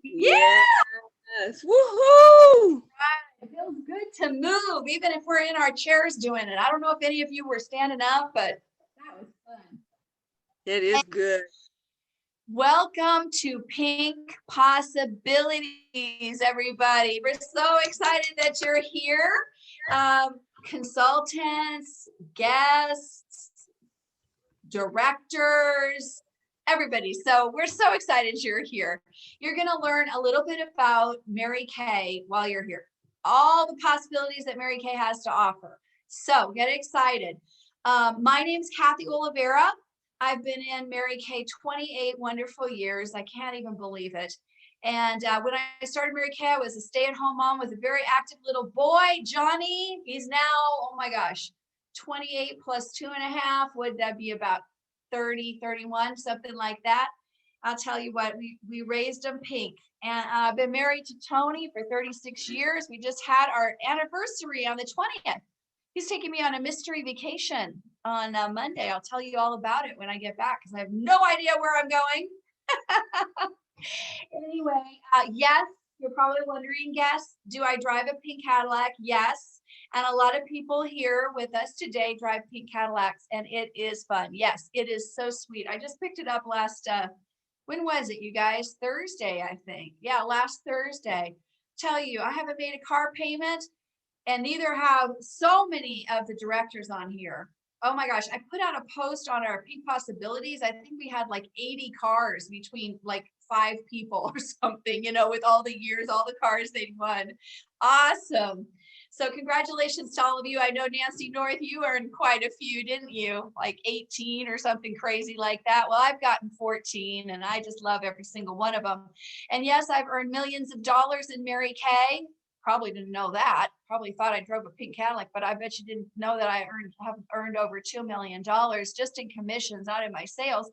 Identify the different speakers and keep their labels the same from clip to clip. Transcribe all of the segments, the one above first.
Speaker 1: Yeah,
Speaker 2: Yes. Woohoo!
Speaker 1: it feels good to move, even if we're in our chairs doing it. I don't know if any of you were standing up, but that was fun.
Speaker 2: It is good.
Speaker 1: Welcome to Pink Possibilities, everybody. We're so excited that you're here. Consultants, guests, directors, everybody. So we're so excited you're here. You're going to learn a little bit about Mary Kay while you're here. All the possibilities that Mary Kay has to offer. So get excited. My name's Kathy Oliveira. I've been in Mary Kay 28 wonderful years. I can't even believe it. And when I started Mary Kay, I was a stay-at-home mom with a very active little boy, Johnny. He's now, oh my gosh, 28 plus 2.5. Would that be about 30, 31, something like that? I'll tell you what, we raised him pink. And I've been married to Tony for 36 years. We just had our anniversary on the 20th. He's taking me on a mystery vacation on Monday. I'll tell you all about it when I get back because I have no idea where I'm going. Anyway, yes, you're probably wondering, yes, do I drive a pink Cadillac? Yes. And a lot of people here with us today drive pink Cadillacs, and it is fun. Yes, it is so sweet. I just picked it up last, when was it, you guys? Thursday, I think. Yeah, last Thursday. Tell you, I haven't made a car payment, and neither have so many of the directors on here. Oh my gosh, I put out a post on our Pink Possibilities. I think we had like 80 cars between like 5 people or something, with all the years, all the cars they won. Awesome. So congratulations to all of you. I know Nancy North, you earned quite a few, didn't you? Like 18 or something crazy like that. Well, I've gotten 14 and I just love every single one of them. And yes, I've earned millions of dollars in Mary Kay. Probably didn't know that. Probably thought I drove a pink Cadillac, but I bet you didn't know that I have earned over $2 million just in commissions, not in my sales,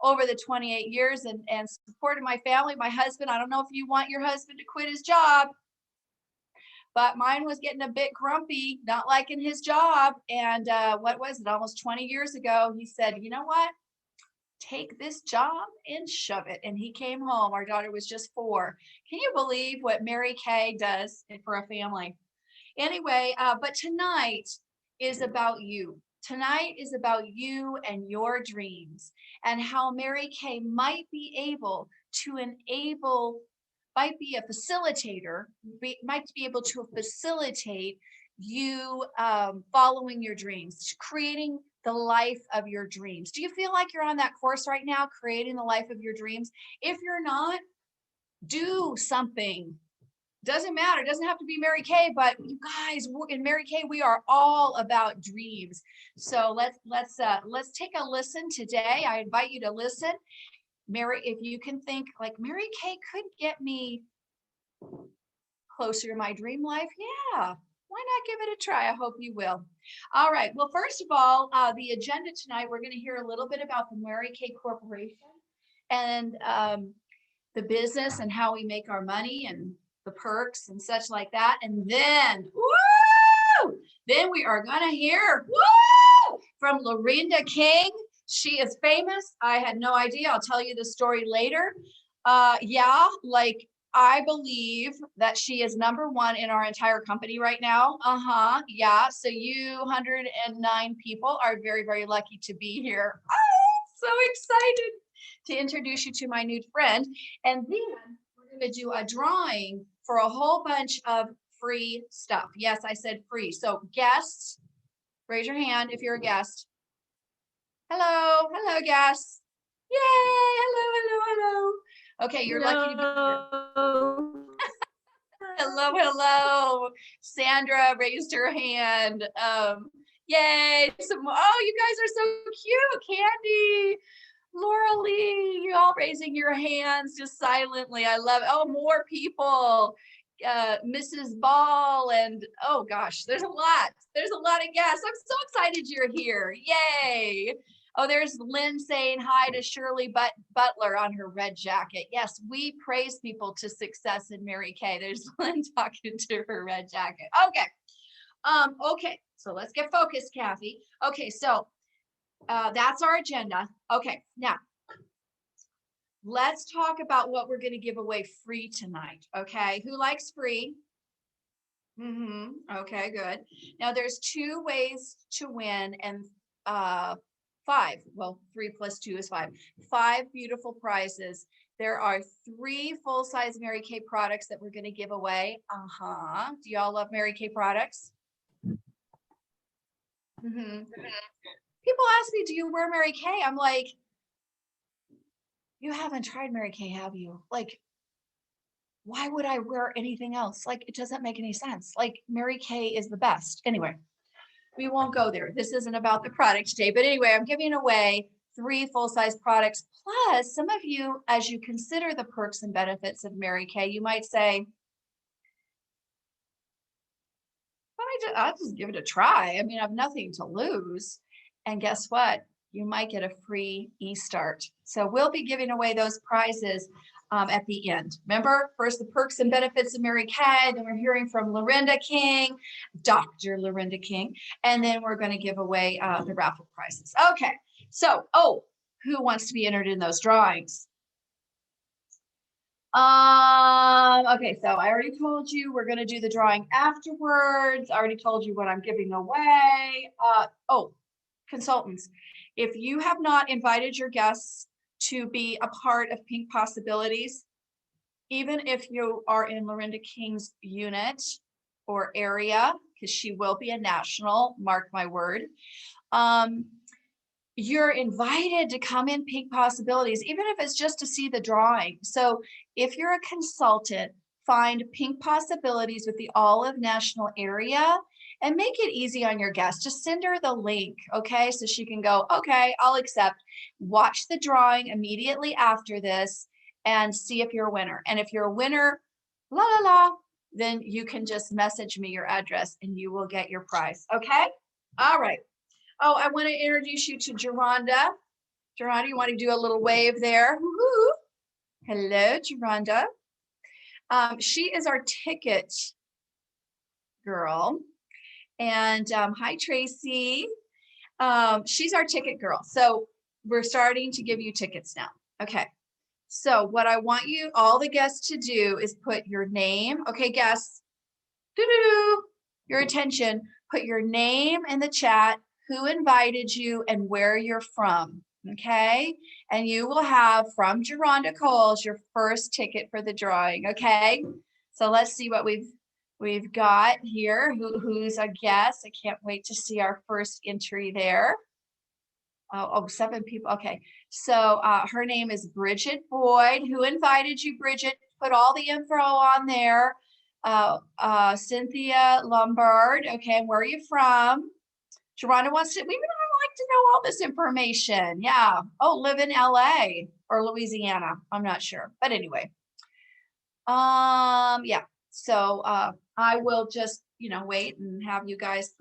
Speaker 1: over the 28 years and supported my family, my husband. I don't know if you want your husband to quit his job, but mine was getting a bit grumpy, not liking his job. And what was it? Almost 20 years ago, he said, you know what? Take this job and shove it. And he came home. Our daughter was just 4. Can you believe what Mary Kay does for a family? Anyway, but tonight is about you. Tonight is about you and your dreams and how Mary Kay might be able to enable, might be a facilitator, might be able to facilitate you following your dreams, creating the life of your dreams. Do you feel like you're on that course right now, creating the life of your dreams? If you're not, do something. Doesn't matter. It doesn't have to be Mary Kay, but you guys, in Mary Kay, we are all about dreams. So let's take a listen today. I invite you to listen. Mary, if you can think like Mary Kay could get me closer to my dream life, yeah. Why not give it a try? I hope you will. All right. Well, first of all, the agenda tonight, we're going to hear a little bit about the Mary Kay Corporation and the business and how we make our money and the perks and such like that. And then, then we are going to hear, from Larinda King. She is famous. I had no idea. I'll tell you the story later. I believe that she is number 1 in our entire company right now. Yeah. So you 109 people are very, very lucky to be here. So excited to introduce you to my new friend. And then we're going to do a drawing for a whole bunch of free stuff. Yes, I said free. So guests, raise your hand if you're a guest. Hello, guests. Yay, hello. Okay, you're lucky to be here. Hello. Sandra raised her hand. Yay. You guys are so cute. Candy, Laura Lee, you all raising your hands just silently. I love it. Oh, more people. Mrs. Ball and oh gosh, there's a lot of guests. I'm so excited you're here. Yay. Oh, there's Lynn saying hi to Shirley Butler on her red jacket. Yes, we praise people to success in Mary Kay. There's Lynn talking to her red jacket. Okay, so let's get focused, Kathy. Okay, so that's our agenda. Okay, now let's talk about what we're going to give away free tonight. Okay. Who likes free? Okay, good. Now there's 2 ways to win and 5. Well, 3 plus 2 is 5. 5 beautiful prizes. There are 3 full-size Mary Kay products that we're going to give away. Do y'all love Mary Kay products? People ask me, do you wear Mary Kay? I'm like, you haven't tried Mary Kay, have you? Like, why would I wear anything else? Like, it doesn't make any sense. Like, Mary Kay is the best. Anyway, we won't go there. This isn't about the product today. But anyway, I'm giving away 3 full-size products. Plus, some of you, as you consider the perks and benefits of Mary Kay, you might say, I'll just give it a try. I mean, I have nothing to lose. And guess what? You might get a free e-start. So we'll be giving away those prizes at the end. Remember, first the perks and benefits of Mary Kay, then we're hearing from Larinda King, Dr. Larinda King, and then we're going to give away the raffle prizes. Okay, so, who wants to be entered in those drawings? Okay, so I already told you we're going to do the drawing afterwards. I already told you what I'm giving away. Consultants, if you have not invited your guests to be a part of Pink Possibilities, even if you are in Larinda King's unit or area, because she will be a national, mark my word, you're invited to come in Pink Possibilities, even if it's just to see the drawing. So if you're a consultant, find Pink Possibilities with the Olive National area and make it easy on your guest. Just send her the link, okay? So she can go, okay, I'll accept. Watch the drawing immediately after this and see if you're a winner. And if you're a winner, la la la, then you can just message me your address and you will get your prize, okay? All right. I want to introduce you to Geronda. Geronda, you want to do a little wave there? Woo-hoo. Hello, Geronda. She is our ticket girl. And hi, Tracy. She's our ticket girl. So we're starting to give you tickets now. Okay. So what I want you, all the guests to do is put your name. Okay, guests, your attention, put your name in the chat, who invited you and where you're from. Okay. And you will have from Geronda Coles your first ticket for the drawing. Okay. So let's see what we've got here. Who's a guest? I can't wait to see our first entry there. 7 people. Okay. So her name is Bridget Boyd. Who invited you, Bridget? Put all the info on there. Cynthia Lombard. Okay. And where are you from? Geronda wants to, we would like to know all this information. Yeah. Live in LA or Louisiana. I'm not sure. But anyway. Yeah. So I will just, wait and have you guys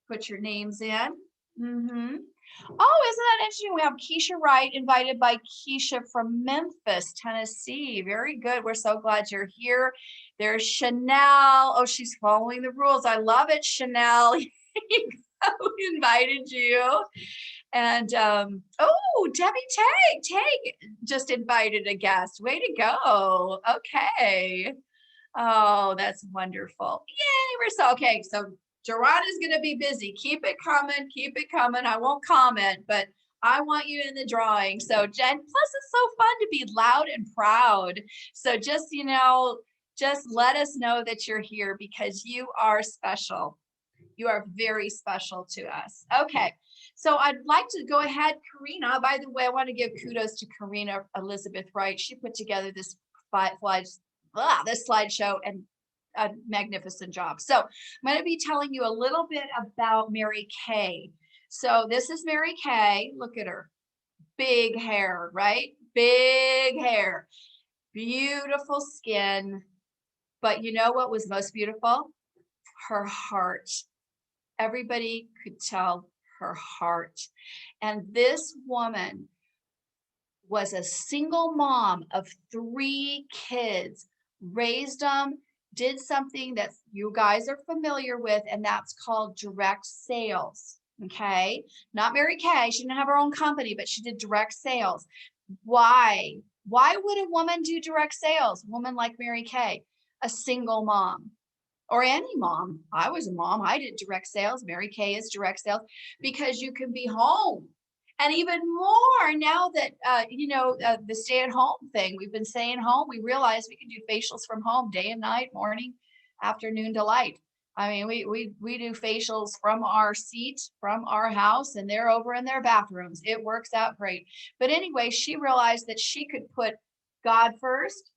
Speaker 1: put your names in. Oh, isn't that interesting? We have Keisha Wright invited by Keisha from Memphis, Tennessee. Very good. We're so glad you're here. There's Chanel. Oh, she's following the rules. I love it, Chanel. Who invited you? And Debbie Tag just invited a guest. Way to go. Okay. Oh, that's wonderful. Yay, we're so okay. So Geronda's gonna be busy. Keep it coming, keep it coming. I won't comment, but I want you in the drawing. So Jen, plus it's so fun to be loud and proud. So just let us know that you're here because you are special. You are very special to us. Okay, so I'd like to go ahead, Karina. By the way, I want to give kudos to Karina Elizabeth Wright. She put together this slideshow and a magnificent job. So I'm going to be telling you a little bit about Mary Kay. So this is Mary Kay. Look at her. Big hair, right? Big hair. Beautiful skin. But you know what was most beautiful? Her heart. Everybody could tell her heart. And this woman was a single mom of 3 kids, raised them, did something that you guys are familiar with, and that's called direct sales. Okay. Not Mary Kay. She didn't have her own company, but she did direct sales. Why? Why would a woman do direct sales? Woman like Mary Kay, a single mom or any mom. I was a mom. I did direct sales. Mary Kay is direct sales because you can be home. And even more now that, the stay at home thing, we've been staying home. We realized we can do facials from home day and night, morning, afternoon, delight. I mean, we do facials from our seat, from our house, and they're over in their bathrooms. It works out great. But anyway, she realized that she could put God first,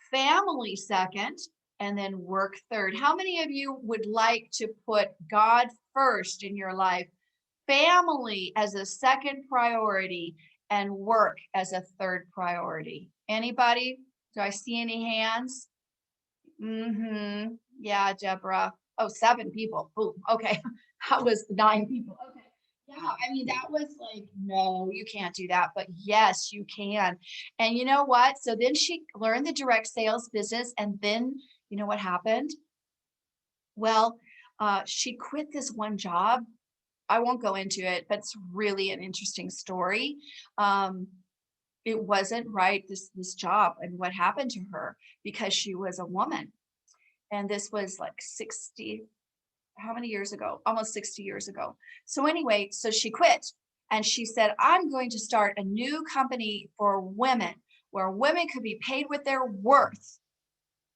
Speaker 1: family second, and then work third. How many of you would like to put God first in your life, family as a second priority, and work as a third priority? Anybody? Do I see any hands? Yeah, Deborah. Oh, 7 people. Oh, okay. That was 9 people. Okay. Yeah, I mean, that was like, no, you can't do that. But yes, you can. And you know what? So then she learned the direct sales business. And then you know what happened? Well, she quit this one job. I won't go into it, but it's really an interesting story. It wasn't right, this job, and what happened to her because she was a woman. And this was like 60, how many years ago? Almost 60 years ago. So anyway, so she quit and she said, I'm going to start a new company for women where women could be paid with their worth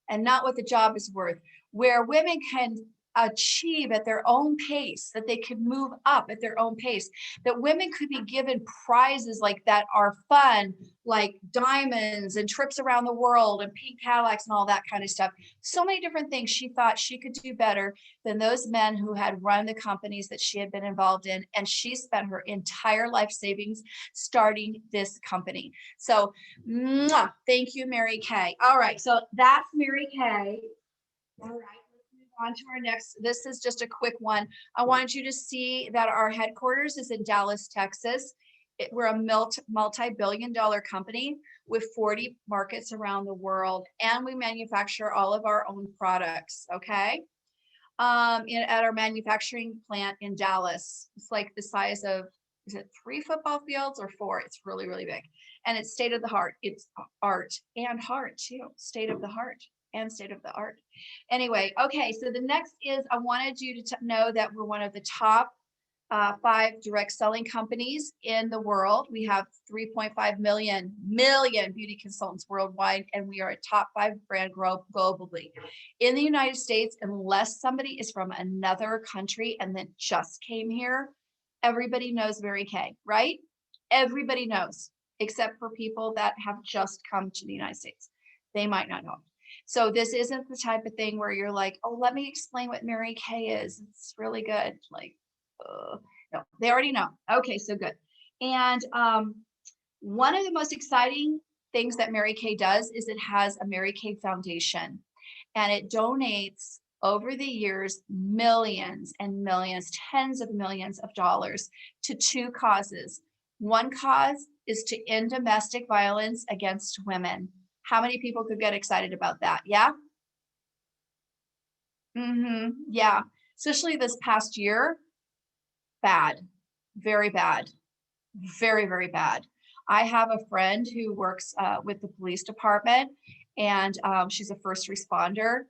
Speaker 1: and not what the job is worth, where women can achieve at their own pace, that they could move up at their own pace, that women could be given prizes like that are fun, like diamonds and trips around the world and pink Cadillacs and all that kind of stuff. So many different things she thought she could do better than those men who had run the companies that she had been involved in. And she spent her entire life savings starting this company. So thank you, Mary Kay. All right, so that's Mary Kay. All right, let's move on to our next. This is just a quick one. I want you to see that our headquarters is in Dallas, Texas. We're a multi-billion-dollar company with 40 markets around the world, and we manufacture all of our own products, okay? At our manufacturing plant in Dallas. It's like the size of, is it 3 football fields or 4? It's really, really big. And it's state of the art. It's art and heart too. State of the heart and state of the art. Anyway, okay, so the next is I wanted you to know that we're one of the top 5 direct selling companies in the world. We have 3.5 million beauty consultants worldwide, and we are a top 5 brand globally. In the United States, unless somebody is from another country and then just came here, everybody knows Mary Kay, right? Everybody knows, except for people that have just come to the United States. They might not know. So this isn't the type of thing where you're like, oh, let me explain what Mary Kay is. It's really good. Like, no, they already know. Okay, so good. And one of the most exciting things that Mary Kay does is it has a Mary Kay Foundation, and it donates over the years millions and millions, tens of millions of dollars to 2 causes. One cause is to end domestic violence against women. How many people could get excited about that? Yeah. Yeah. Especially this past year. Bad, very bad, very, very bad. I have a friend who works with the police department, and she's a first responder.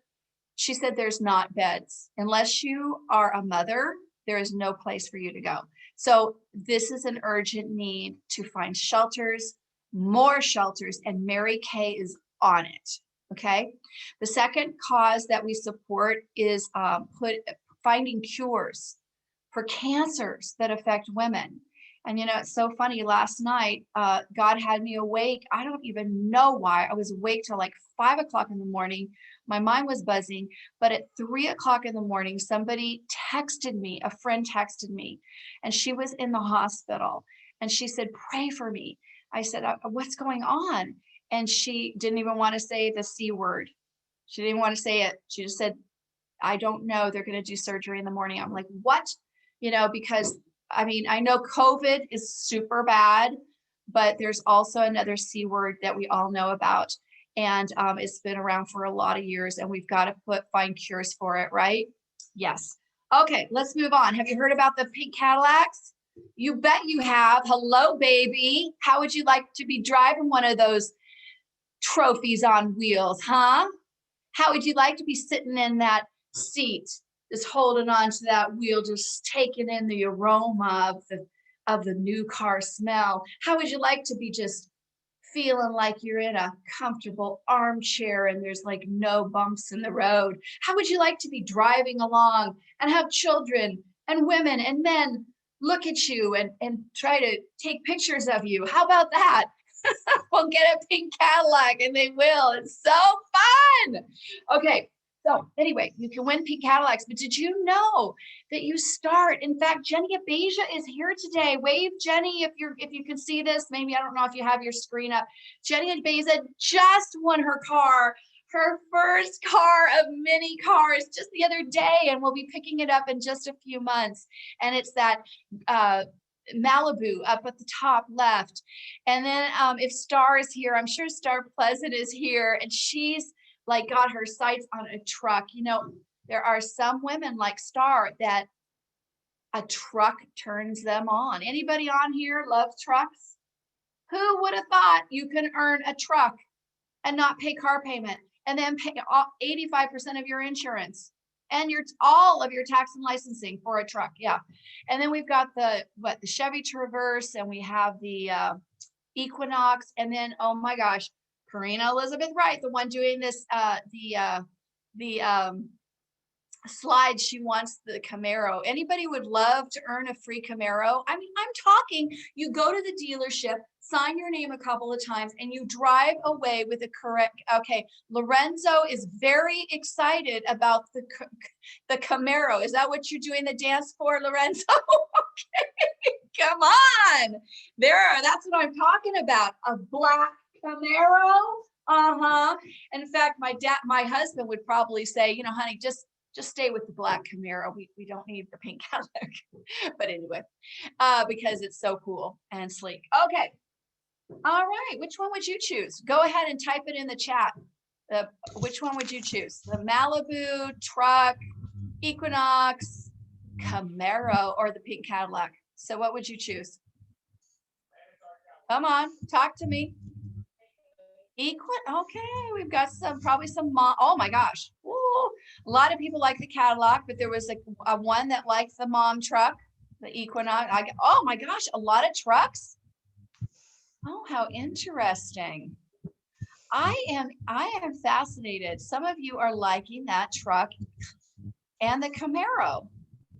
Speaker 1: She said there's not beds. Unless you are a mother, there is no place for you to go. So this is an urgent need to find shelters, more shelters, and Mary Kay is on it, okay? The second cause that we support is finding cures for cancers that affect women. And you know, it's so funny. Last night, God had me awake. I don't even know why. I was awake till like 5 o'clock in the morning. My mind was buzzing. But at 3 o'clock in the morning, somebody texted me, a friend texted me, and she was in the hospital. And she said, pray for me. I said, what's going on? And she didn't even want to say the C word. She didn't want to say it. She just said, I don't know. They're going to do surgery in the morning. I'm like, what? You know, because I mean, I know COVID is super bad, but there's also another C word that we all know about. And it's been around for a lot of years, and we've got to find cures for it, right? Yes. Okay, let's move on. Have you heard about the pink Cadillacs? You bet you have. Hello, baby. How would you like to be driving one of those trophies on wheels, huh? How would you like to be sitting in that seat, just holding on to that wheel, just taking in the aroma of the new car smell? How would you like to be just feeling like you're in a comfortable armchair and there's like no bumps in the road? How would you like to be driving along and have children and women and men look at you and try to take pictures of you? How about that? We'll get a pink Cadillac and they will. It's so fun. Okay. So anyway, you can win pink Cadillacs, but did you know that you start? In fact, Jenny Abasia is here today. Wave, Jenny, if you can see this. Maybe I don't know if you have your screen up. Jenny Abasia just won her first car of many cars just the other day, and we'll be picking it up in just a few months. And it's that Malibu up at the top left. And then if Star is here, I'm sure Star Pleasant is here, and she's like got her sights on a truck. You know, there are some women like Star that a truck turns them on. Anybody on here love trucks? Who would have thought you can earn a truck and not pay car payment and then pay 85% of your insurance and all of your tax and licensing for a truck? Yeah. And then we've got the Chevy Traverse, and we have the Equinox, and then, oh my gosh, Karina Elizabeth Wright, the one doing this, the slide, she wants the Camaro. Anybody would love to earn a free Camaro? I mean, I'm talking, you go to the dealership, sign your name a couple of times, and you drive away with a correct, okay, Lorenzo is very excited about the Camaro. Is that what you're doing the dance for, Lorenzo? Okay, come on. That's what I'm talking about, a black Camaro. In fact, my husband would probably say, you know, honey, just stay with the black Camaro. We don't need the pink Cadillac. But anyway, because it's so cool and sleek. Okay. All right. Which one would you choose? Go ahead and type it in the chat. Which one would you choose? The Malibu, truck, Equinox, Camaro, or the pink Cadillac? So what would you choose? Come on, talk to me. Okay, we've got probably some mom. Oh my gosh. Ooh, a lot of people like the Cadillac, but there was a one that liked the mom truck, the Equinox. Oh my gosh, a lot of trucks. Oh, how interesting. I am fascinated. Some of you are liking that truck and the Camaro.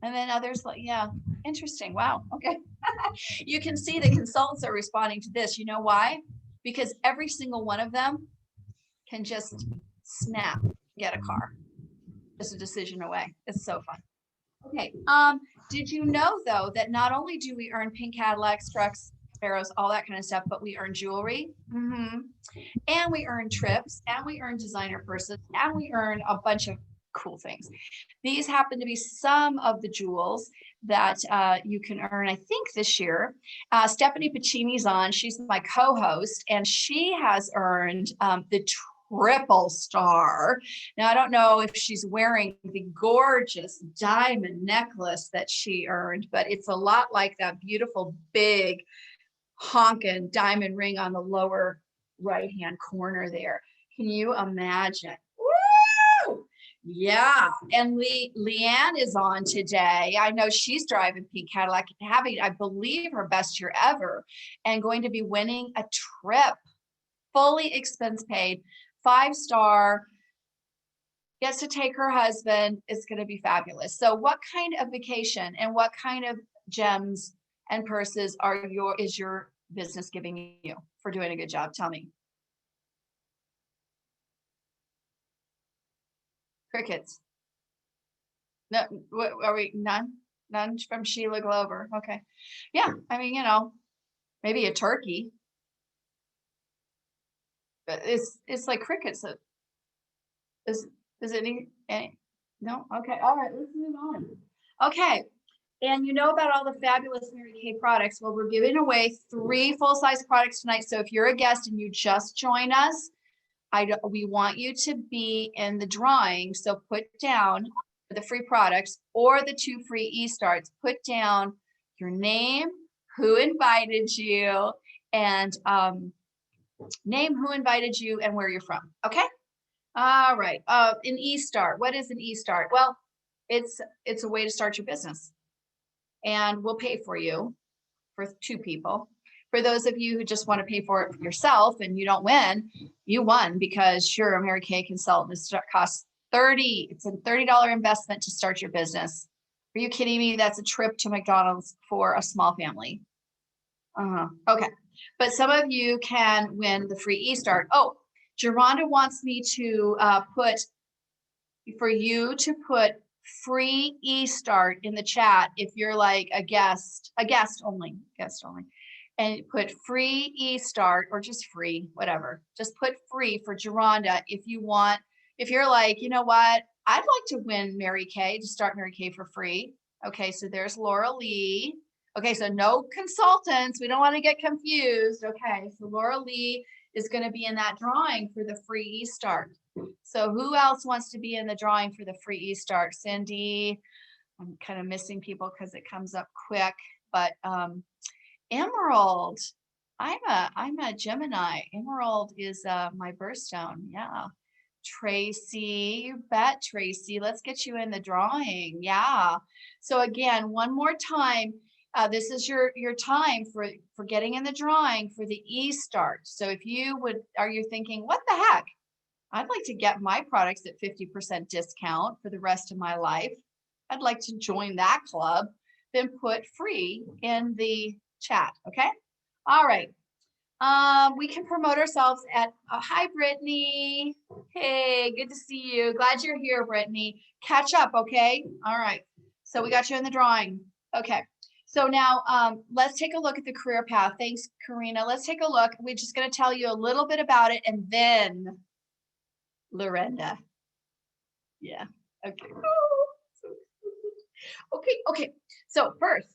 Speaker 1: And then others like, yeah, interesting. Wow. Okay. You can see the consultants are responding to this. You know why? Because every single one of them can just snap, get a car. Just a decision away. It's so fun. Okay. Did you know though that not only do we earn pink Cadillacs, trucks, Camaros, all that kind of stuff, but we earn jewelry, and we earn trips, and we earn designer purses, and we earn a bunch of cool things. These happen to be some of the jewels that you can earn, I think, this year. Stephanie Pacini's on. She's my co-host, and she has earned the triple star. Now, I don't know if she's wearing the gorgeous diamond necklace that she earned, but it's a lot like that beautiful, big, honking diamond ring on the lower right-hand corner there. Can you imagine? Woo! Yeah, and Leanne is on today. I know she's driving pink Cadillac, having, I believe, her best year ever, and going to be winning a trip, fully expense paid, 5-star, gets to take her husband. It's going to be fabulous. So what kind of vacation and what kind of gems and purses is your business giving you for doing a good job? Tell me. Crickets. No, what are we? None from Sheila Glover. Okay. Yeah. I mean, you know, maybe a turkey. But it's like crickets. Is it any? No? Okay. All right. Let's move on. Okay. And you know about all the fabulous Mary Kay products. Well, we're giving away 3 full-size products tonight. So if you're a guest and you just join us, we want you to be in the drawing. So put down the free products or the 2 free e-starts. Put down your name, who invited you, and Name who invited you and where you're from. Okay. All right. An e-start. What is an e-start? Well, it's a way to start your business, and we'll pay for you for 2 people. For those of you who just want to pay for it yourself and you don't win, you won, because you're a Mary Kay consultant. It costs it's a $30 investment to start your business. Are you kidding me? That's a trip to McDonald's for a small family. Okay. But some of you can win the free e-start. Oh, Geronda wants me to put free e-start in the chat if you're like a guest only, and put free e-start, or just free, whatever. Just put free for Geronda if you're like, you know what, I'd like to win Mary Kay, to start Mary Kay for free. Okay, so there's Laura Lee. Okay, so no consultants. We don't want to get confused. Okay, so Laura Lee is going to be in that drawing for the free e-start. So who else wants to be in the drawing for the free e-start? Cindy. I'm kind of missing people because it comes up quick, but Emerald. I'm a Gemini. Emerald is my birthstone. Yeah. Tracy, you bet, Tracy. Let's get you in the drawing. Yeah. So again, one more time, this is your time for getting in the drawing for the e-start. So if you are you thinking, what the heck? I'd like to get my products at 50% discount for the rest of my life. I'd like to join that club. Then put free in the chat. Okay. All right. We can promote ourselves at hi, Brittany. Hey, good to see you. Glad you're here, Brittany. Catch up, okay? All right. So we got you in the drawing. Okay. So now let's take a look at the career path. Thanks, Karina. Let's take a look. We're just going to tell you a little bit about it, and then Lorenda. Yeah. Okay. Okay. So first,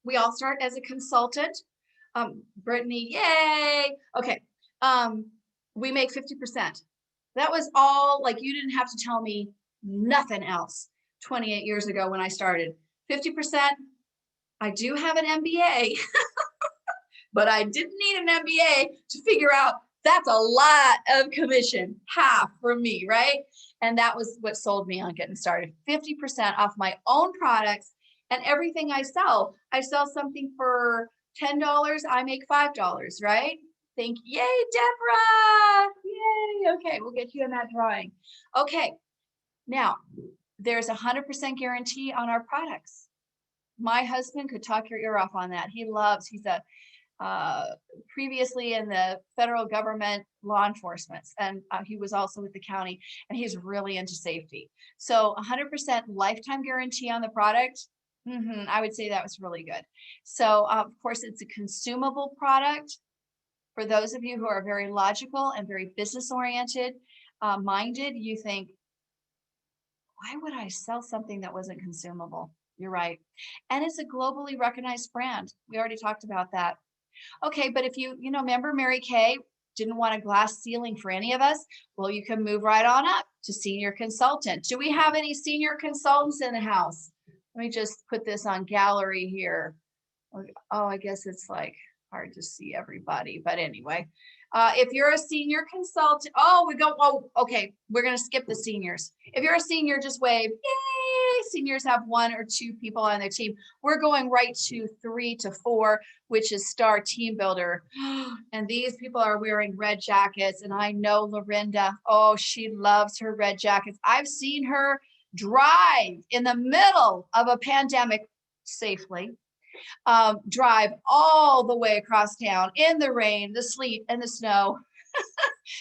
Speaker 1: we all start as a consultant. Brittany, yay. Okay. We make 50%. That was all, like, you didn't have to tell me nothing else 28 years ago when I started. 50%. I do have an MBA, but I didn't need an MBA to figure out that's a lot of commission, half for me, right? And that was what sold me on getting started. 50% off my own products and everything I sell. I sell something for $10, I make $5, right? Thank you. Yay, Deborah. Yay. Okay, we'll get you in that drawing. Okay, now there's 100% guarantee on our products. My husband could talk your ear off on that. He's a previously in the federal government law enforcement, and he was also with the county, and he's really into safety. So 100% lifetime guarantee on the product. I would say that was really good. So of course, it's a consumable product. For those of you who are very logical and very business oriented minded, you think, why would I sell something that wasn't consumable? You're right. And it's a globally recognized brand. We already talked about that. Okay, but if you remember Mary Kay didn't want a glass ceiling for any of us, well, you can move right on up to senior consultant. Do we have any senior consultants in the house? Let me just put this on gallery here. Oh, I guess it's like hard to see everybody, but anyway, if you're a senior consultant, okay, we're going to skip the seniors. If you're a senior, just wave. Yay! Seniors have 1 or 2 people on their team. We're going right to 3 to 4, which is Star Team Builder. And these people are wearing red jackets. And I know Lorenda, oh, she loves her red jackets. I've seen her drive in the middle of a pandemic safely. Drive all the way across town in the rain, the sleet, and the snow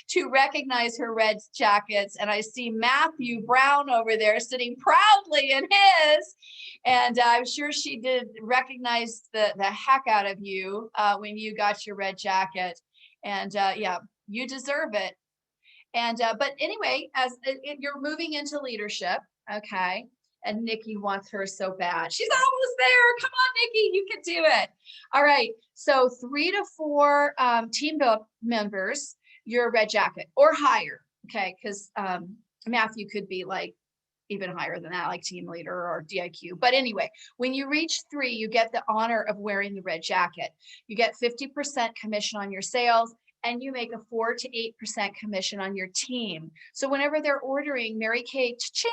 Speaker 1: to recognize her red jackets. And I see Matthew Brown over there sitting proudly in his. And I'm sure she did recognize the heck out of you when you got your red jacket. And yeah, you deserve it. And but anyway, as you're moving into leadership, okay. And Nikki wants her so bad. She's almost there. Come on, Nikki, you can do it. All right. So 3 to 4 team members, you're a red jacket or higher. Okay. Because Matthew could be like even higher than that, like team leader or DIQ. But anyway, when you reach 3, you get the honor of wearing the red jacket. You get 50% commission on your sales and you make a 4 to 8% commission on your team. So whenever they're ordering, Mary Kay ching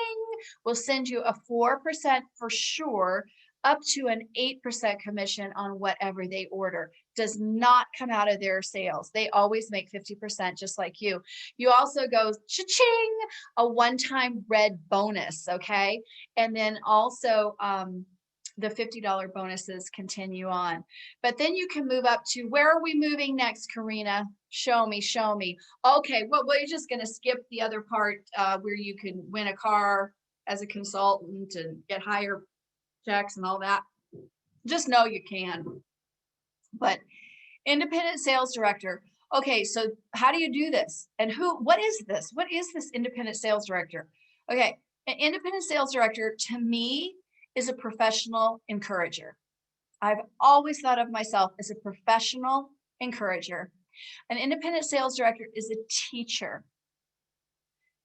Speaker 1: will send you a 4% for sure, up to an 8% commission on whatever they order. Does not come out of their sales. They always make 50%, just like you. You also go cha-ching, a one-time red bonus, okay? And then also the $50 bonuses continue on. But then you can move up to, where are we moving next, Karina? Show me, show me. Okay, well, we're just going to skip the other part where you can win a car as a consultant and get higher checks and all that. Just know you can. But independent sales director. Okay, so how do you do this? And what is this? What is this independent sales director? Okay, an independent sales director to me is a professional encourager. I've always thought of myself as a professional encourager. An independent sales director is a teacher.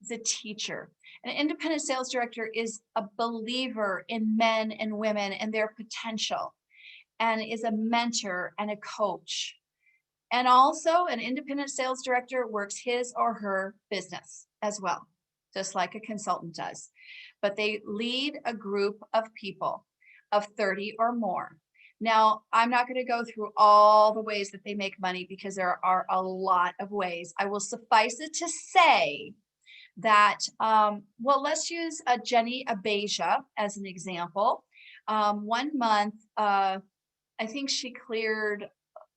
Speaker 1: Is a teacher. An independent sales director is a believer in men and women and their potential, and is a mentor and a coach. And also an independent sales director works his or her business as well, just like a consultant does. But they lead a group of people of 30 or more. Now, I'm not going to go through all the ways that they make money because there are a lot of ways. I will suffice it to say that, well, let's use Jenny Abeja as an example. 1 month, I think she cleared,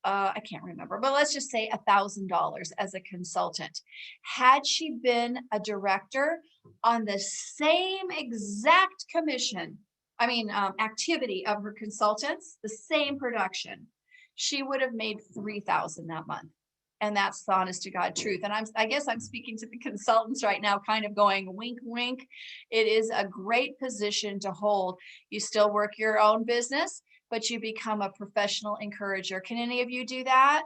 Speaker 1: I can't remember, but let's just say $1,000 as a consultant. Had she been a director on the same exact commission, activity of her consultants, the same production, she would have made $3,000 that month. And that's the honest to God truth. And I guess I'm speaking to the consultants right now, kind of going wink, wink. It is a great position to hold. You still work your own business, but you become a professional encourager. Can any of you do that?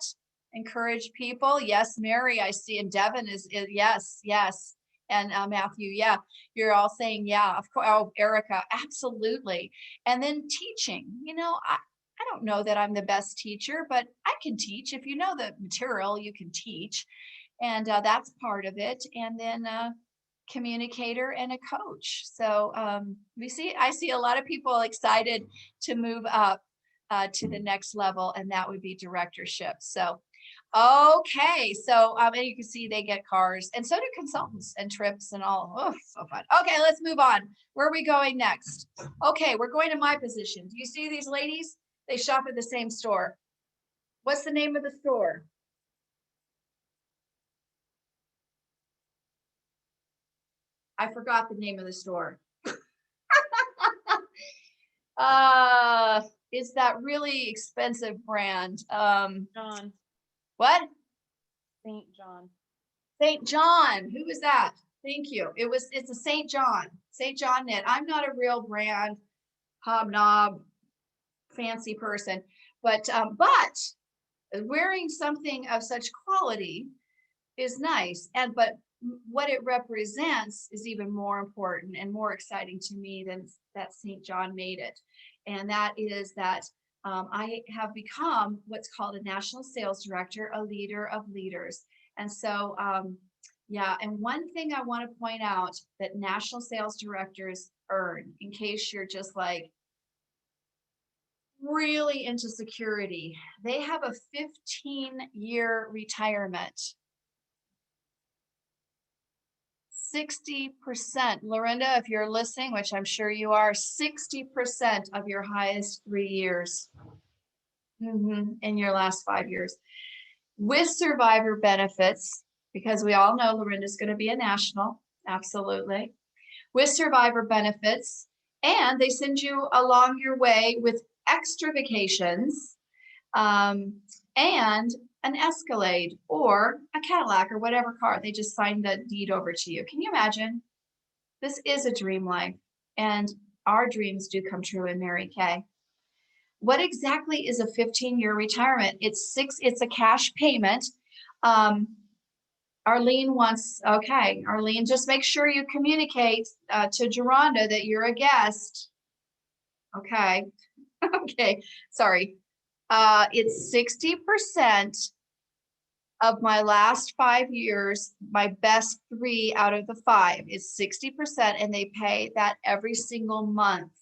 Speaker 1: Encourage people? Yes, Mary, I see. And Devin is yes, yes. And Matthew, yeah, you're all saying, yeah, of course. Oh, Erica, absolutely. And then teaching, I don't know that I'm the best teacher, but I can teach. If you know the material, you can teach. And that's part of it. And then communicator and a coach. So I see a lot of people excited to move up to the next level, and that would be directorship. So, okay. So, and you can see they get cars, and so do consultants and trips and all. Oh, so fun. Okay, let's move on. Where are we going next? Okay, we're going to my position. Do you see these ladies? They shop at the same store. What's the name of the store? I forgot the name of the store. It's that really expensive brand.
Speaker 3: John.
Speaker 1: What?
Speaker 3: St. John.
Speaker 1: St. John. Who is that? Thank you. It's a St. John. St. John knit. I'm not a real brand hobnob fancy person, but wearing something of such quality is nice. But what it represents is even more important and more exciting to me than that St. John made it. And that is that I have become what's called a national sales director, a leader of leaders. And so, yeah, and one thing I want to point out that national sales directors earn, in case you're just like really into security, they have a 15-year retirement. 60%, Lorenda, if you're listening, which I'm sure you are, 60% of your highest 3 years in your last 5 years with survivor benefits, because we all know Lorenda's going to be a national, absolutely, with survivor benefits, and they send you along your way with extra vacations, and an Escalade or a Cadillac or whatever car. They just signed the deed over to you. Can you imagine? This is a dream life, and our dreams do come true in Mary Kay. What exactly is a 15-year retirement? It's a cash payment. Arlene wants, okay, Arlene, just make sure you communicate to Lorenda that you're a guest. Okay. Okay, sorry. It's 60% of my last 5 years, my best 3 out of the 5 is 60%, and they pay that every single month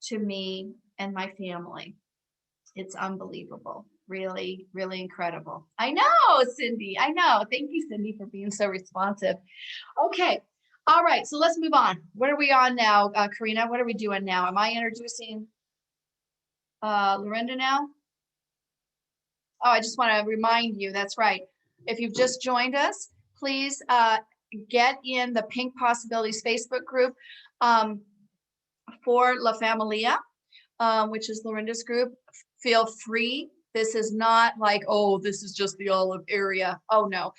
Speaker 1: to me and my family. It's unbelievable. Really, really incredible. I know, Cindy. I know. Thank you, Cindy, for being so responsive. Okay. All right. So let's move on. What are we on now, Karina? What are we doing now? Am I introducing Lorenda now? Oh, I just want to remind you, that's right. If you've just joined us, please get in the Pink Possibilities Facebook group for La Familia, which is Lorenda's group. Feel free. This is not like, oh, this is just the olive area. Oh, no.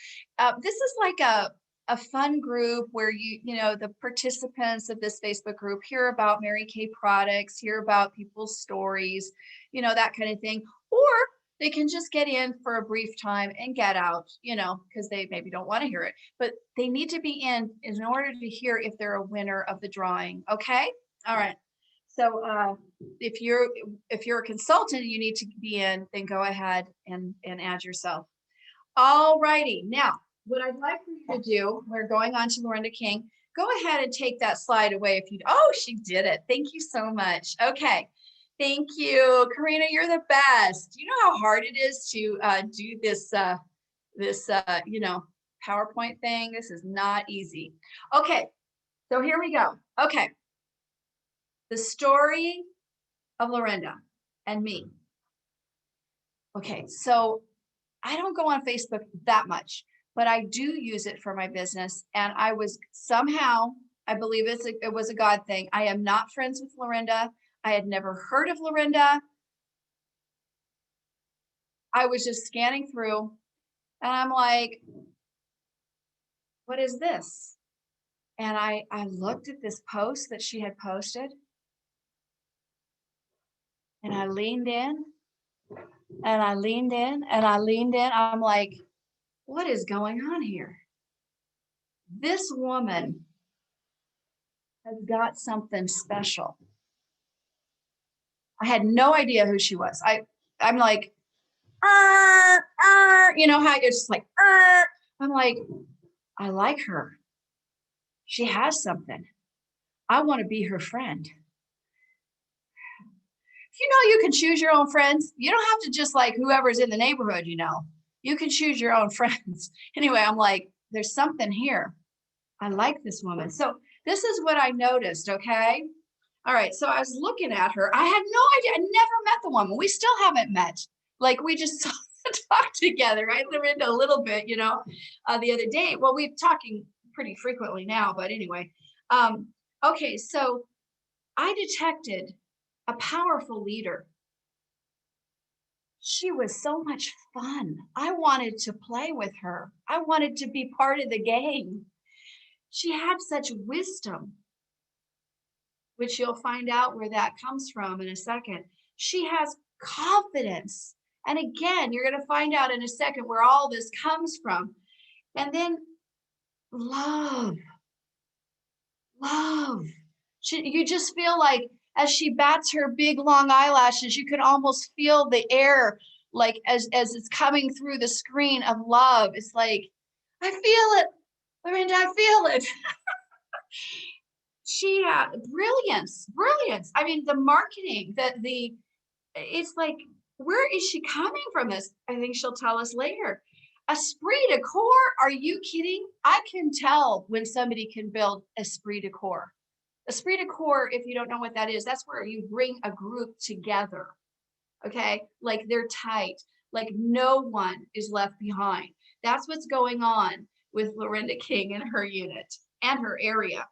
Speaker 1: This is like a fun group where you know, the participants of this Facebook group hear about Mary Kay products, hear about people's stories, you know, that kind of thing. Or they can just get in for a brief time and get out, you know, because they maybe don't want to hear it. But they need to be in order to hear if they're a winner of the drawing. Okay? All right. So if you're a consultant, you need to be in, then go ahead and add yourself. All righty. Now, what I'd like for you to do, we're going on to Lorenda King. Go ahead and take that slide away if you, oh, she did it. Thank you so much. Okay. Thank you. Karina, you're the best. Do you know how hard it is to do this, you know, PowerPoint thing? This is not easy. Okay. So here we go. Okay. The story of Lorenda and me. Okay, so I don't go on Facebook that much, but I do use it for my business. And I was somehow, I believe it was a God thing. I am not friends with Lorenda. I had never heard of Lorenda. I was just scanning through and I'm like, what is this? And I looked at this post that she had posted. And I leaned in and I leaned in and I leaned in. I'm like, what is going on here? This woman has got something special. I had no idea who she was. I'm like, you know how you're just like, I'm like, I like her. She has something. I want to be her friend. You know, you can choose your own friends. You don't have to just like whoever's in the neighborhood, you know. You can choose your own friends. Anyway, I'm like, there's something here. I like this woman. So this is what I noticed, okay? All right, so I was looking at her. I had no idea. I never met the woman. We still haven't met. Like we just talked together, right? Larinda a little bit, you know, the other day. Well, we're talking pretty frequently now, but anyway. Okay, so I detected a powerful leader. She was so much fun. I wanted to play with her. I wanted to be part of the game. She had such wisdom, which you'll find out where that comes from in a second. She has confidence. And again, you're going to find out in a second where all this comes from. And then love. You just feel like as she bats her big long eyelashes, you can almost feel the air, like as it's coming through the screen of love. It's like, I feel it, Larinda, I feel it. She had brilliance. I mean, the marketing, it's like, where is she coming from this? I think she'll tell us later. Esprit de corps, are you kidding? I can tell when somebody can build esprit de corps. Esprit de corps, if you don't know what that is, that's where you bring a group together, okay? Like they're tight, like no one is left behind. That's what's going on with Lorenda King and her unit and her area.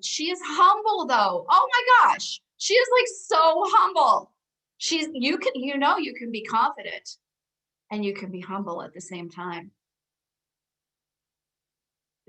Speaker 1: She is humble though. Oh my gosh, she is like so humble. You can be confident and you can be humble at the same time.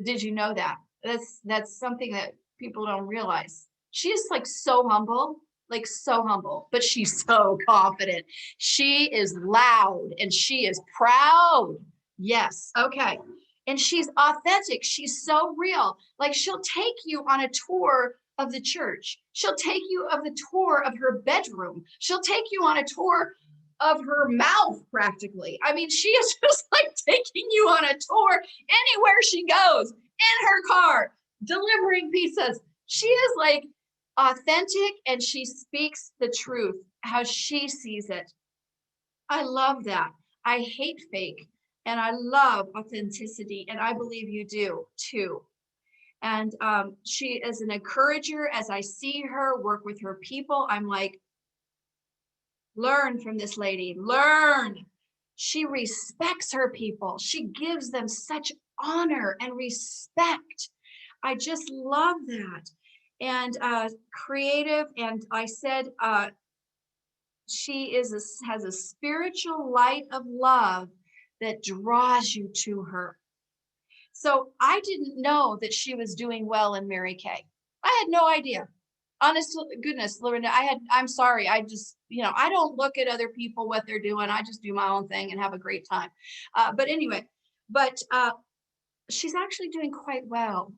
Speaker 1: Did you know that? That's something that people don't realize. She's like so humble, but she's so confident. She is loud and she is proud. Yes. Okay. And she's authentic. She's so real. Like she'll take you on a tour of the church. She'll take you of the tour of her bedroom. She'll take you on a tour of her mouth practically. I mean, she is just like taking you on a tour anywhere she goes in her car, delivering pizzas. She is like authentic and she speaks the truth, how she sees it. I love that. I hate fake and I love authenticity, and I believe you do too. And she is an encourager. As I see her work with her people, I'm like, learn from this lady, learn. She respects her people. She gives them such honor and respect. I just love that. And creative, and I said, she has a spiritual light of love that draws you to her. So I didn't know that she was doing well in Mary Kay. I had no idea. Honest to goodness, Lorenda, I'm sorry. I just, I don't look at other people, what they're doing. I just do my own thing and have a great time. But anyway, she's actually doing quite well.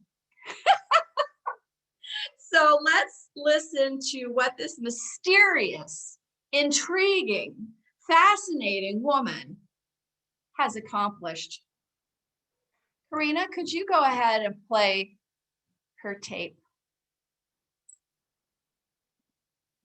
Speaker 1: So let's listen to what this mysterious, intriguing, fascinating woman has accomplished. Karina, could you go ahead and play her tape?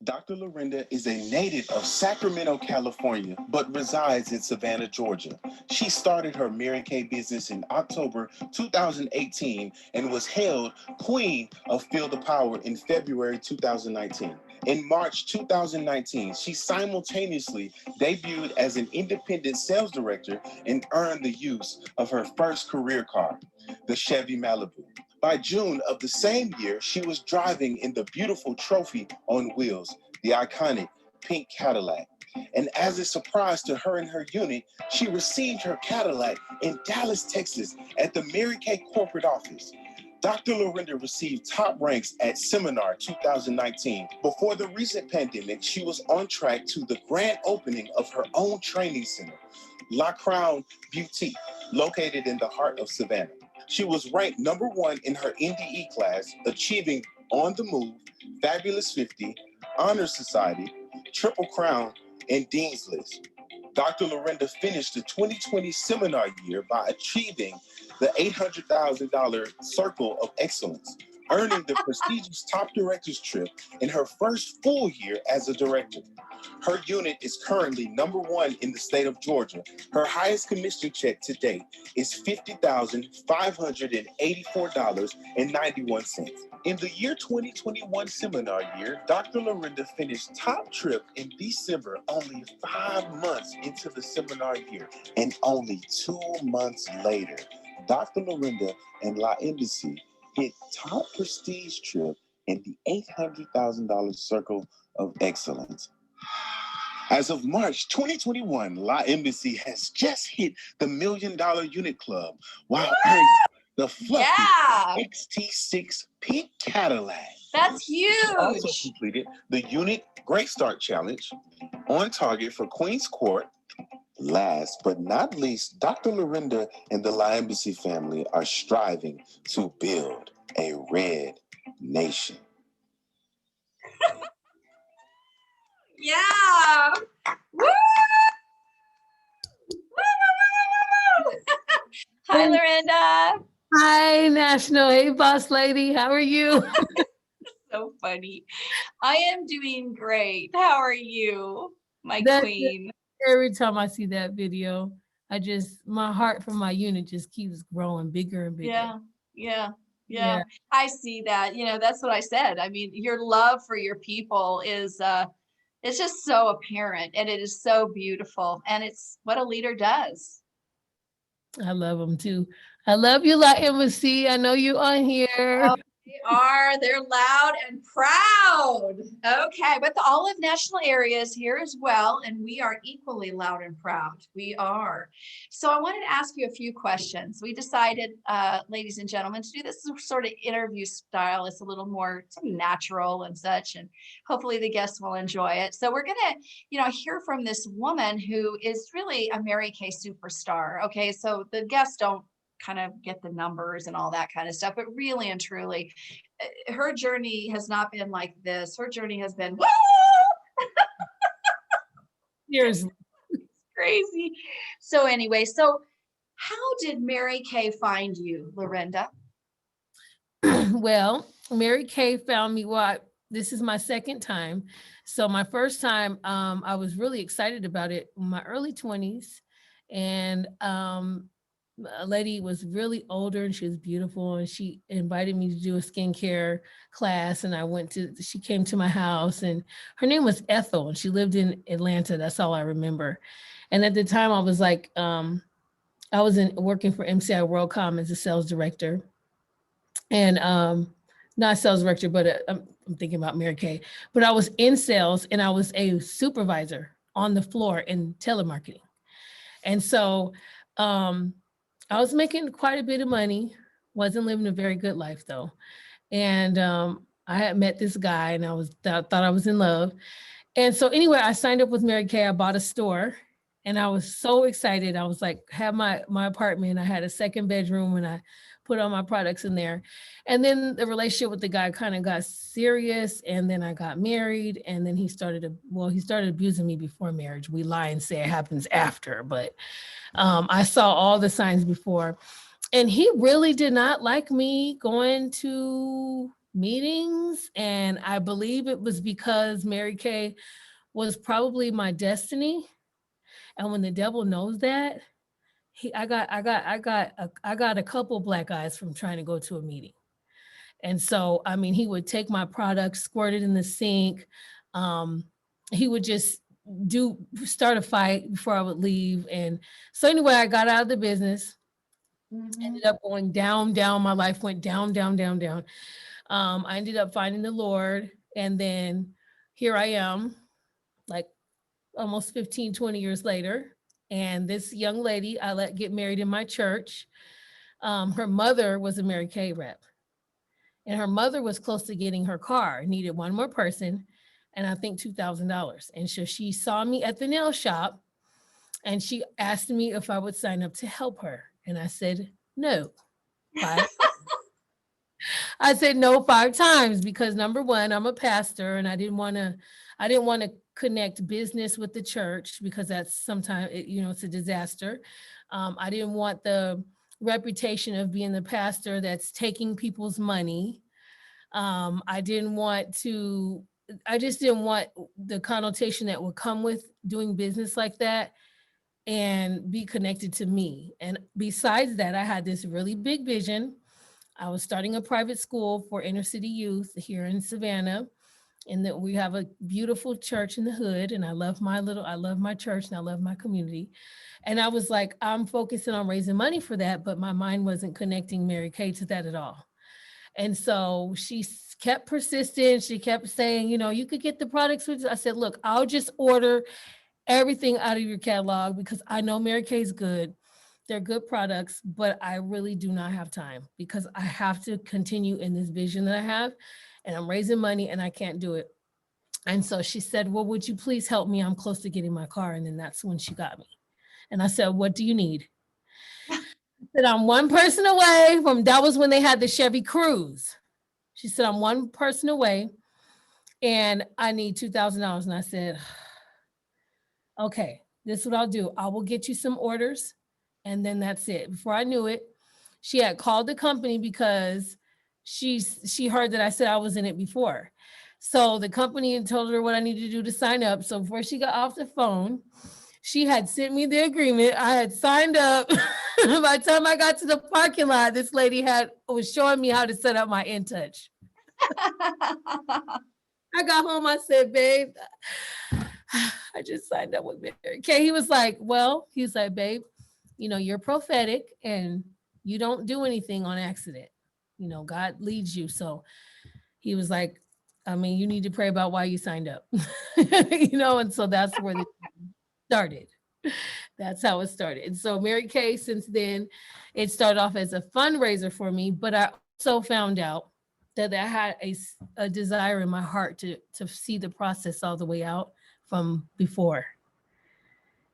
Speaker 4: Dr. Larinda is a native of Sacramento, California, but resides in Savannah, Georgia. She started her Mary Kay business in October 2018 and was hailed Queen of Feel the Power in February 2019. In March 2019, she simultaneously debuted as an independent sales director and earned the use of her first career car, the Chevy Malibu. By June of the same year, she was driving in the beautiful trophy on wheels, the iconic pink Cadillac. And as a surprise to her and her unit, she received her Cadillac in Dallas, Texas at the Mary Kay corporate office. Dr. Lorenda received top ranks at Seminar 2019. Before the recent pandemic, she was on track to the grand opening of her own training center, La Crown Boutique, located in the heart of Savannah. She was ranked #1 in her NDE class, achieving On the Move, Fabulous 50, Honor Society, Triple Crown, and Dean's List. Dr. Lorenda finished the 2020 seminar year by achieving the $800,000 Circle of Excellence, earning the prestigious Top Directors Trip in her first full year as a director. Her unit is currently #1 in the state of Georgia. Her highest commission check to date is $50,584.91. In the year 2021 seminar year, Dr. Lorenda finished top trip in December, only 5 months into the seminar year. And only 2 months later, Dr. Lorenda and La Embassy hit top prestige trip in the $800,000 Circle of Excellence. As of March 2021, La Embassy has just hit the $1 million unit club while earning the fluffy XT6 pink Cadillac.
Speaker 1: That's huge.
Speaker 4: She also completed the Unit Great Start Challenge, on target for Queen's Court. Last but not least, Dr. Lorenda and the La Embassy family are striving to build a red nation.
Speaker 1: Yeah. Woo! Woo! Hi, Lorenda.
Speaker 5: Hi, National. Hey, boss lady. How are you?
Speaker 1: So funny. I am doing great. How are you, my queen?
Speaker 5: Every time I see that video, my heart for my unit just keeps growing bigger and bigger.
Speaker 1: Yeah. I see that. That's what I said. I mean, your love for your people is it's just so apparent, and it is so beautiful, and it's what a leader does.
Speaker 5: I love them too. I love you, La Embassy. I know you on here.
Speaker 1: Oh, they're loud and proud. Okay, but the Olive National Area is here as well, and we are equally loud and proud. We are. So I wanted to ask you a few questions. We decided, ladies and gentlemen, to do this sort of interview style. It's a little more natural and such, and hopefully the guests will enjoy it. So we're gonna, hear from this woman who is really a Mary Kay superstar. Okay, so the guests don't kind of get the numbers and all that kind of stuff, but really and truly, her journey has not been like this. Her journey has been,
Speaker 5: seriously,
Speaker 1: crazy. So anyway, so how did Mary Kay find you, Lorenda?
Speaker 5: Well, Mary Kay found me. This is my second time. So my first time, I was really excited about it in my early 20s. And a lady was really older and she was beautiful. And she invited me to do a skincare class. And she came to my house and her name was Ethel and she lived in Atlanta. That's all I remember. And at the time I was like, I was working for MCI WorldCom as a sales director. And not sales director, but I'm thinking about Mary Kay, but I was in sales and I was a supervisor on the floor in telemarketing. And so I was making quite a bit of money, wasn't living a very good life though. And I had met this guy and thought I was in love. And so anyway, I signed up with Mary Kay. I bought a store and I was so excited. I was like, had my apartment. I had a second bedroom and I put all my products in there. And then the relationship with the guy kind of got serious. And then I got married and then he started abusing me before marriage. We lie and say it happens after, but I saw all the signs before. And he really did not like me going to meetings. And I believe it was because Mary Kay was probably my destiny. And when the devil knows that, I got a couple black eyes from trying to go to a meeting. And so, I mean, he would take my product, squirt it in the sink. He would just start a fight before I would leave. And so anyway, I got out of the business, ended up going down. My life went down. I ended up finding the Lord. And then here I am, like almost 15, 20 years later. And this young lady, I let get married in my church. Her mother was a Mary Kay rep. And her mother was close to getting her car, needed one more person, and I think $2,000. And so she saw me at the nail shop and she asked me if I would sign up to help her. And I said, no. I said no 5 times because number one, I'm a pastor and I didn't want to connect business with the church because that's sometimes, it's a disaster. I didn't want the reputation of being the pastor that's taking people's money. I just didn't want the connotation that would come with doing business like that and be connected to me. And besides that, I had this really big vision. I was starting a private school for inner city youth here in Savannah. And that we have a beautiful church in the hood. And I love my church and I love my community. And I was like, I'm focusing on raising money for that, but my mind wasn't connecting Mary Kay to that at all. And so she kept persistent. She kept saying, you could get the products. I said, look, I'll just order everything out of your catalog because I know Mary Kay's good. They're good products, but I really do not have time because I have to continue in this vision that I have and I'm raising money and I can't do it. And so she said, well, would you please help me? I'm close to getting my car. And then that's when she got me. And I said, what do you need? I said, I'm one person away from, that was when they had the Chevy Cruze. She said, I'm one person away and I need $2,000. And I said, okay, this is what I'll do. I will get you some orders. And then that's it. Before I knew it, she had called the company because she heard that I said I was in it before. So the company had told her what I needed to do to sign up. So before she got off the phone, she had sent me the agreement. I had signed up. By the time I got to the parking lot, this lady was showing me how to set up my InTouch. I got home, I said, babe, I just signed up with Mary Kay. He was like, babe, you're prophetic and you don't do anything on accident. God leads you. So he was like, you need to pray about why you signed up, and so that's where it started. That's how it started. And so Mary Kay, since then, it started off as a fundraiser for me, but I also found out that I had a desire in my heart to see the process all the way out from before.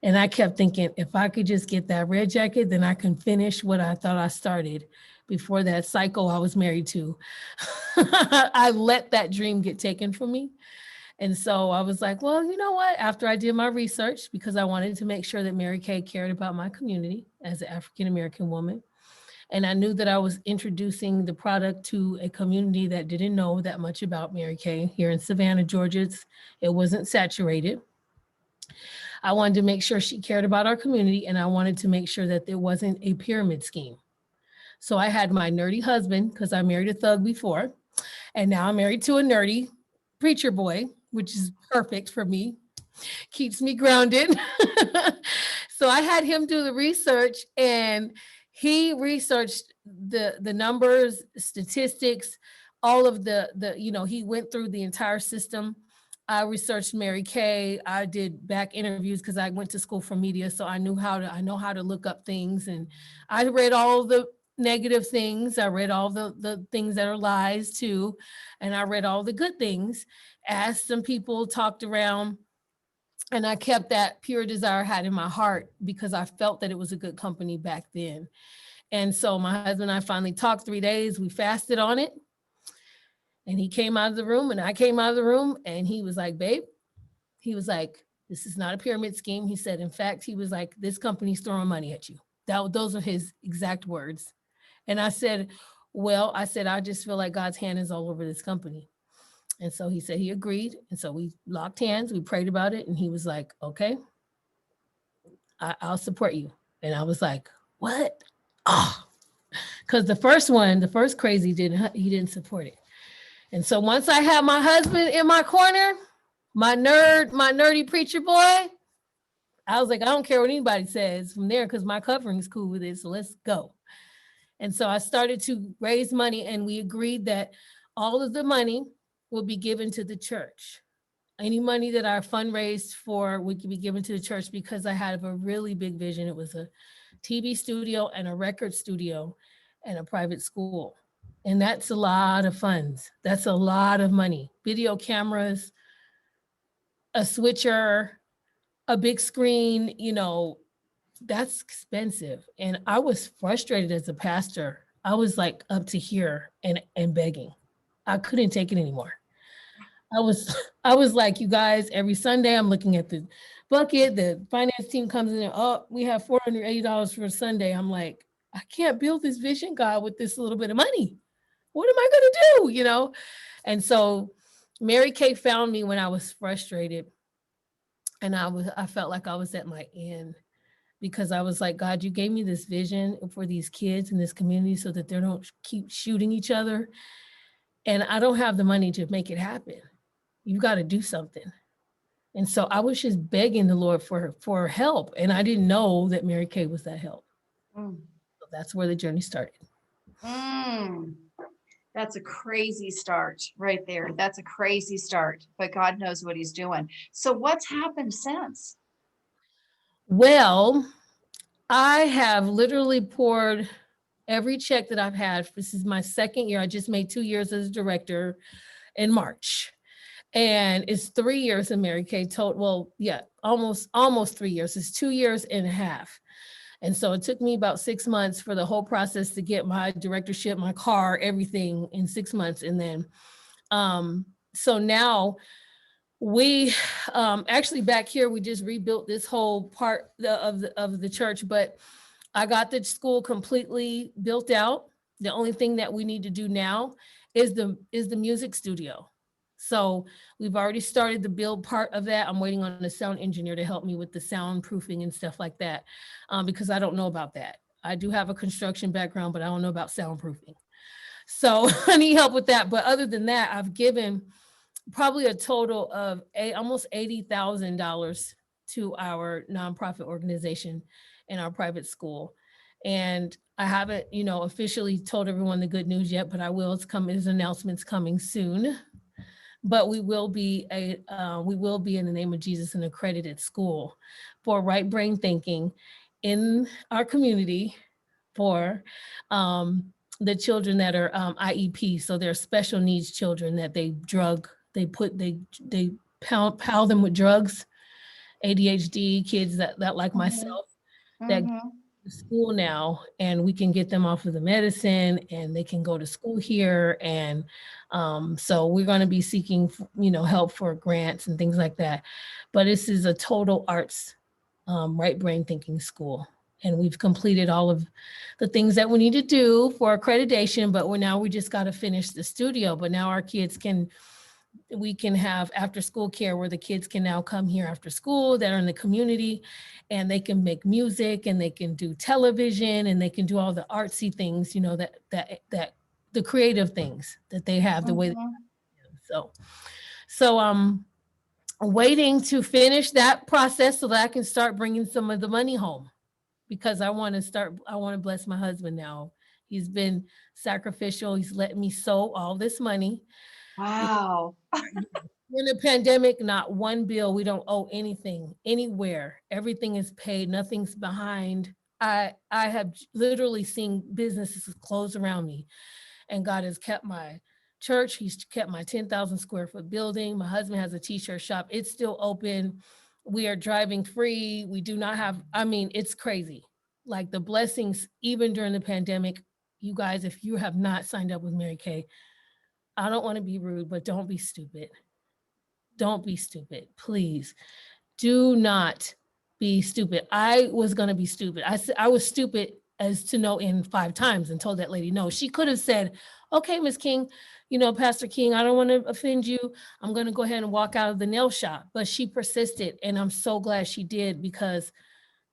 Speaker 5: And I kept thinking, if I could just get that red jacket, then I can finish what I thought I started before that cycle I was married to. I let that dream get taken from me. And so I was like, well, you know what? After I did my research, because I wanted to make sure that Mary Kay cared about my community as an African-American woman. And I knew that I was introducing the product to a community that didn't know that much about Mary Kay here in Savannah, Georgia. It wasn't saturated. I wanted to make sure she cared about our community, and I wanted to make sure that there wasn't a pyramid scheme. So I had my nerdy husband, because I married a thug before, and now I'm married to a nerdy preacher boy, which is perfect for me, keeps me grounded. So I had him do the research, and he researched the numbers, statistics, all of he went through the entire system. I researched Mary Kay. I did back interviews because I went to school for media, so I know how to look up things, and I read all the negative things. I read all the things that are lies too, and I read all the good things. Asked some people, talked around, and I kept that pure desire I had in my heart because I felt that it was a good company back then. And so my husband and I finally talked 3 days. We fasted on it. And he came out of the room and I came out of the room, and he was like, babe, he was like, this is not a pyramid scheme. He said, in fact, he was like, this company's throwing money at you. Those are his exact words. And I said, well, I just feel like God's hand is all over this company. And so he said he agreed. And so we locked hands, we prayed about it. And he was like, okay, I'll support you. And I was like, what? Oh, because the first crazy he didn't support it. And so once I had my husband in my corner, my nerdy preacher boy, I was like, I don't care what anybody says from there because my covering is cool with it. So let's go. And so I started to raise money, and we agreed that all of the money will be given to the church. Any money that I fundraised for would be given to the church because I had a really big vision. It was a TV studio and a record studio and a private school. And that's a lot of funds. That's a lot of money. Video cameras, a switcher, a big screen, that's expensive. And I was frustrated as a pastor. I was like up to here and begging. I couldn't take it anymore. I was like, you guys, every Sunday I'm looking at the bucket, the finance team comes in and, oh, we have $480 for Sunday. I'm like, I can't build this vision, God, with this little bit of money. What am I going to do? And so Mary Kay found me when I was frustrated, and I felt like I was at my end because I was like, God, you gave me this vision for these kids in this community so that they don't keep shooting each other. And I don't have the money to make it happen. You've got to do something. And so I was just begging the Lord for help. And I didn't know that Mary Kay was that help. So that's where the journey started.
Speaker 1: That's a crazy start right there. That's a crazy start, but God knows what he's doing. So what's happened since?
Speaker 5: Well, I have literally poured every check that I've had. This is my second year. I just made 2 years as a director in March. And it's 3 years in Mary Kay total. Well, yeah, almost 3 years. It's 2 years and a half. And so it took me about 6 months for the whole process to get my directorship, my car, everything in 6 months. And then, so now we actually back here, we just rebuilt this whole part of the church, but I got the school completely built out. The only thing that we need to do now is the music studio. So we've already started the build part of that. I'm waiting on the sound engineer to help me with the soundproofing and stuff like that, because I don't know about that. I do have a construction background, but I don't know about soundproofing. So I need help with that. But other than that, I've given probably a total of almost $80,000 to our nonprofit organization and our private school. And I haven't, officially told everyone the good news yet, but I will. There's announcements coming soon. But we will be in the name of Jesus an accredited school for right brain thinking in our community for the children that are IEP. So they're special needs children that they pal them with drugs, ADHD kids that like myself, that to school now, and we can get them off of the medicine and they can go to school here. And so we're going to be seeking, help for grants and things like that. But this is a total arts, right brain thinking school. And we've completed all of the things that we need to do for accreditation, but we just got to finish the studio. But now our kids we can have after school care where the kids can now come here after school that are in the community, and they can make music and they can do television and they can do all the artsy things, that the creative things that they have the way.
Speaker 1: Mhm.
Speaker 5: So waiting to finish that process so that I can start bringing some of the money home, because I want to bless my husband now. He's been sacrificial. He's let me sow all this money.
Speaker 1: Wow.
Speaker 5: In the pandemic, not one bill. We don't owe anything anywhere. Everything is paid. Nothing's behind. I have literally seen businesses close around me, and God has kept my church. He's kept my 10,000 square foot building. My husband has a t-shirt shop. It's still open. We are driving free. We do not have, it's crazy. Like the blessings, even during the pandemic. You guys, if you have not signed up with Mary Kay, I don't want to be rude, but don't be stupid. Don't be stupid. Please do not be stupid. I was going to be stupid. I was stupid as to know in 5 times and told that lady no. She could have said, okay, Miss King, Pastor King, I don't want to offend you. I'm going to go ahead and walk out of the nail shop. But she persisted. And I'm so glad she did, because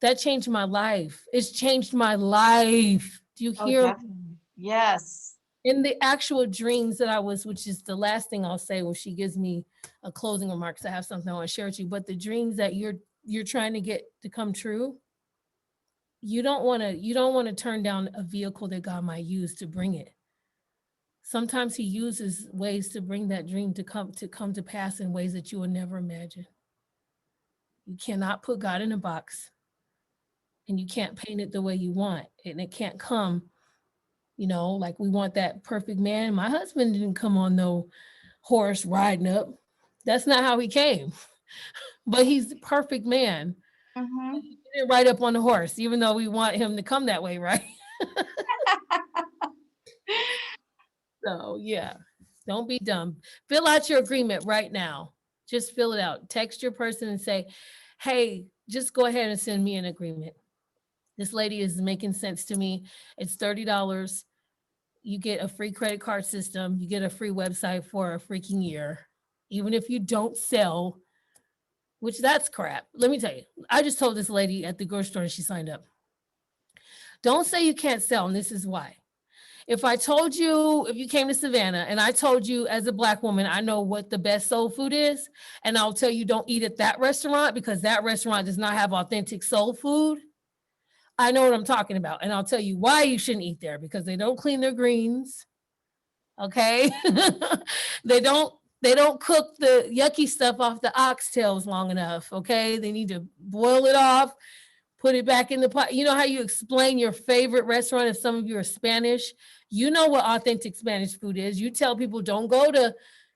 Speaker 5: that changed my life. It's changed my life. Do you
Speaker 1: Oh,
Speaker 5: hear?
Speaker 1: definitely. Yes.
Speaker 5: In the actual dreams that which is the last thing I'll say when she gives me a closing remark, because I have something I want to share with you, but the dreams that you're trying to get to come true, you don't want to turn down a vehicle that God might use to bring it. Sometimes he uses ways to bring that dream to come to pass in ways that you will never imagine. You cannot put God in a box, and you can't paint it the way you want, and it can't come, like we want that perfect man. My husband didn't come on no horse riding up. That's not how he came. But he's the perfect man.
Speaker 1: Mhm.
Speaker 5: He didn't ride up on the horse, even though we want him to come that way, right? So yeah, don't be dumb. Fill out your agreement right now. Just fill it out. Text your person and say, hey, just go ahead and send me an agreement. This lady is making sense to me. It's $30. You get a free credit card system. You get a free website for a freaking year. Even if you don't sell, which that's crap. Let me tell you, I just told this lady at the grocery store and she signed up. Don't say you can't sell, and this is why. If you came to Savannah and I told you as a Black woman, I know what the best soul food is, and I'll tell you don't eat at that restaurant because that restaurant does not have authentic soul food, I know what I'm talking about. And I'll tell you why you shouldn't eat there, because they don't clean their greens. Okay. They don't cook the yucky stuff off the oxtails long enough. Okay. They need to boil it off, put it back in the pot. You know how you explain your favorite restaurant if some of you are Spanish? You know what authentic Spanish food is. You tell people don't go to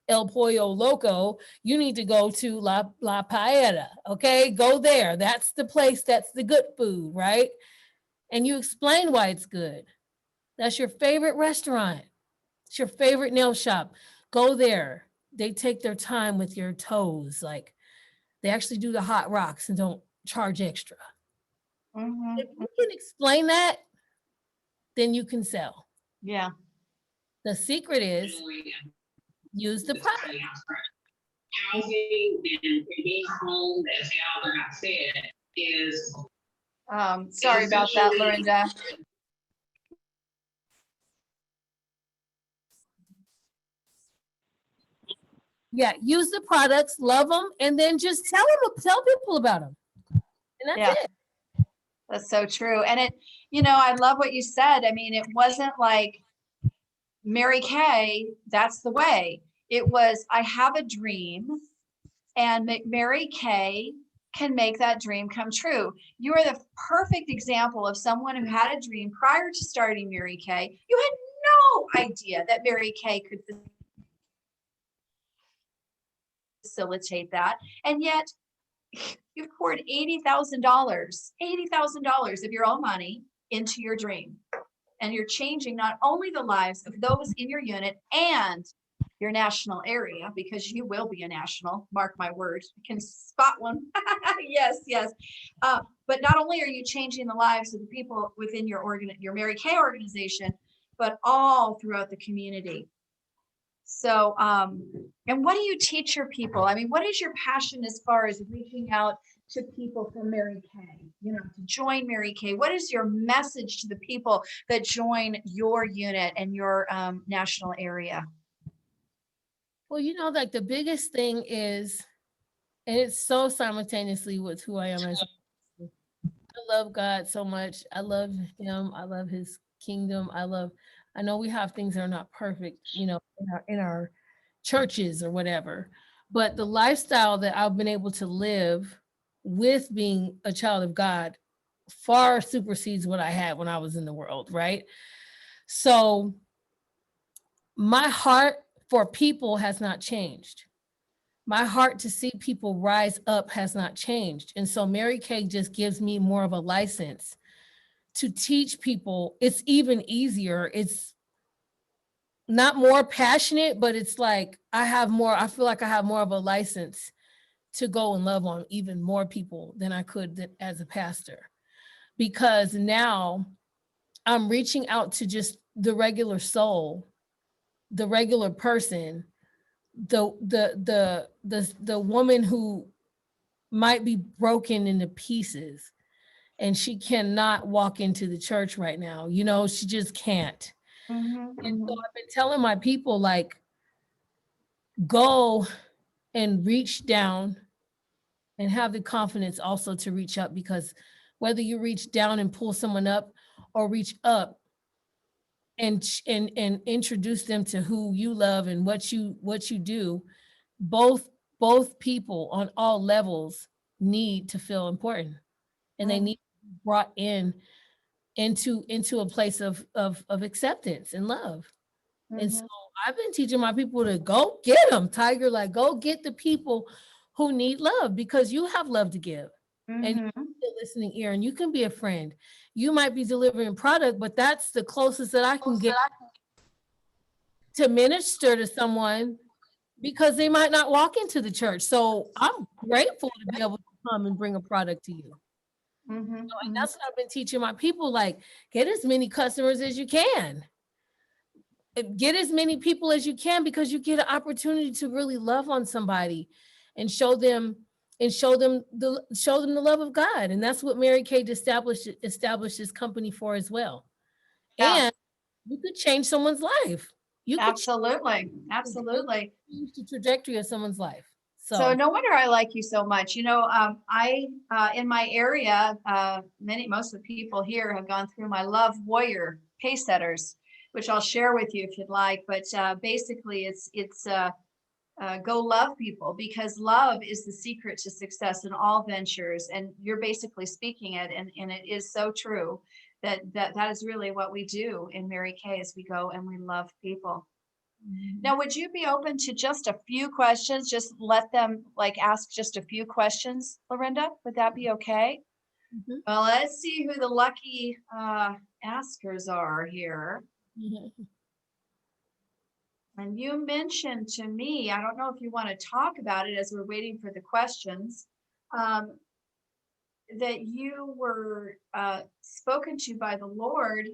Speaker 5: El Pollo Loco. You need to go to La Paella. Okay. Go there. That's the place. That's the good food, right? And you explain why it's good. That's your favorite restaurant. It's your favorite nail shop. Go there. They take their time with your toes. Like they actually do the hot rocks and don't charge extra.
Speaker 1: Mhm.
Speaker 5: If you can explain that, then you can sell.
Speaker 1: Yeah.
Speaker 5: The secret is use the product.
Speaker 6: Housing and being home, as Albert said, is
Speaker 1: Sorry about that, Lorinda.
Speaker 5: Yeah, use the products, love them, and then just tell people about them. And that's
Speaker 1: Yeah.
Speaker 5: it.
Speaker 1: That's so true. And I love what you said. I mean, it wasn't like Mary Kay, that's the way. It was, I have a dream, and Mary Kay can make that dream come true. You are the perfect example of someone who had a dream prior to starting Mary Kay. You had no idea that Mary Kay could facilitate that. And yet You've poured $80,000 of your own money into your dream. And you're changing not only the lives of those in your unit and your national area, because you will be a national, mark my words, you can spot one. Yes, yes. But not only are you changing the lives of the people within your Mary Kay organization, but all throughout the community. So, and what do you teach your people? I mean, what is your passion as far as reaching out to people from Mary Kay, you know, to join Mary Kay? What is your message to the people that join your unit and your national area?
Speaker 5: Well, you know, like the biggest thing is, and it's so simultaneously with who I am as I love God so much. I love him. I love his kingdom. I know we have things that are not perfect, you know, in our churches or whatever, but the lifestyle that I've been able to live with being a child of God far supersedes what I had when I was in the world, right? So my heart for people has not changed. My heart to see people rise up has not changed. And so Mary Kay just gives me more of a license to teach people. It's even easier. It's not more passionate, but it's like I feel like I have more of a license to go and love on even more people than I could as a pastor. Because now I'm reaching out to just the regular soul, the regular person, the woman who might be broken into pieces and she cannot walk into the church right now. You know, she just can't. And so I've been telling my people, like, go and reach down and have the confidence also to reach up, because whether you reach down and pull someone up or reach up and introduce them to who you love and what you do, both people on all levels need to feel important, and they need to be brought into a place of acceptance and love. And so I've been teaching my people to go get them, Tiger, like go get the people who need love, because you have love to give. And you can be a listening ear, and you can be a friend. You might be delivering product, but that's the closest that I can get to minister to someone, because they might not walk into the church. So I'm grateful to be able to come and bring a product to you. And that's what I've been teaching my people, like, get as many customers as you can. Get as many people as you can, because you get an opportunity to really love on somebody and show them the love of God. And that's what Mary Kay established this company for as well.
Speaker 1: Yeah.
Speaker 5: And you could change someone's life. You could
Speaker 1: Absolutely.
Speaker 5: change the trajectory of someone's life.
Speaker 1: So no wonder I like you so much. You know, I in my area, most of the people here have gone through my Love Warrior Pace Setters, which I'll share with you if you'd like. But basically, it's go love people, because love is the secret to success in all ventures. And you're basically speaking it, and it is so true that is really what we do in Mary Kay, is we go and we love people. Now, would you be open to just a few questions? Just let them ask just a few questions, Lorenda? Would that be okay? Well, let's see who the lucky askers are here. And you mentioned to me, I don't know if you want to talk about it as we're waiting for the questions, that you were spoken to by the Lord,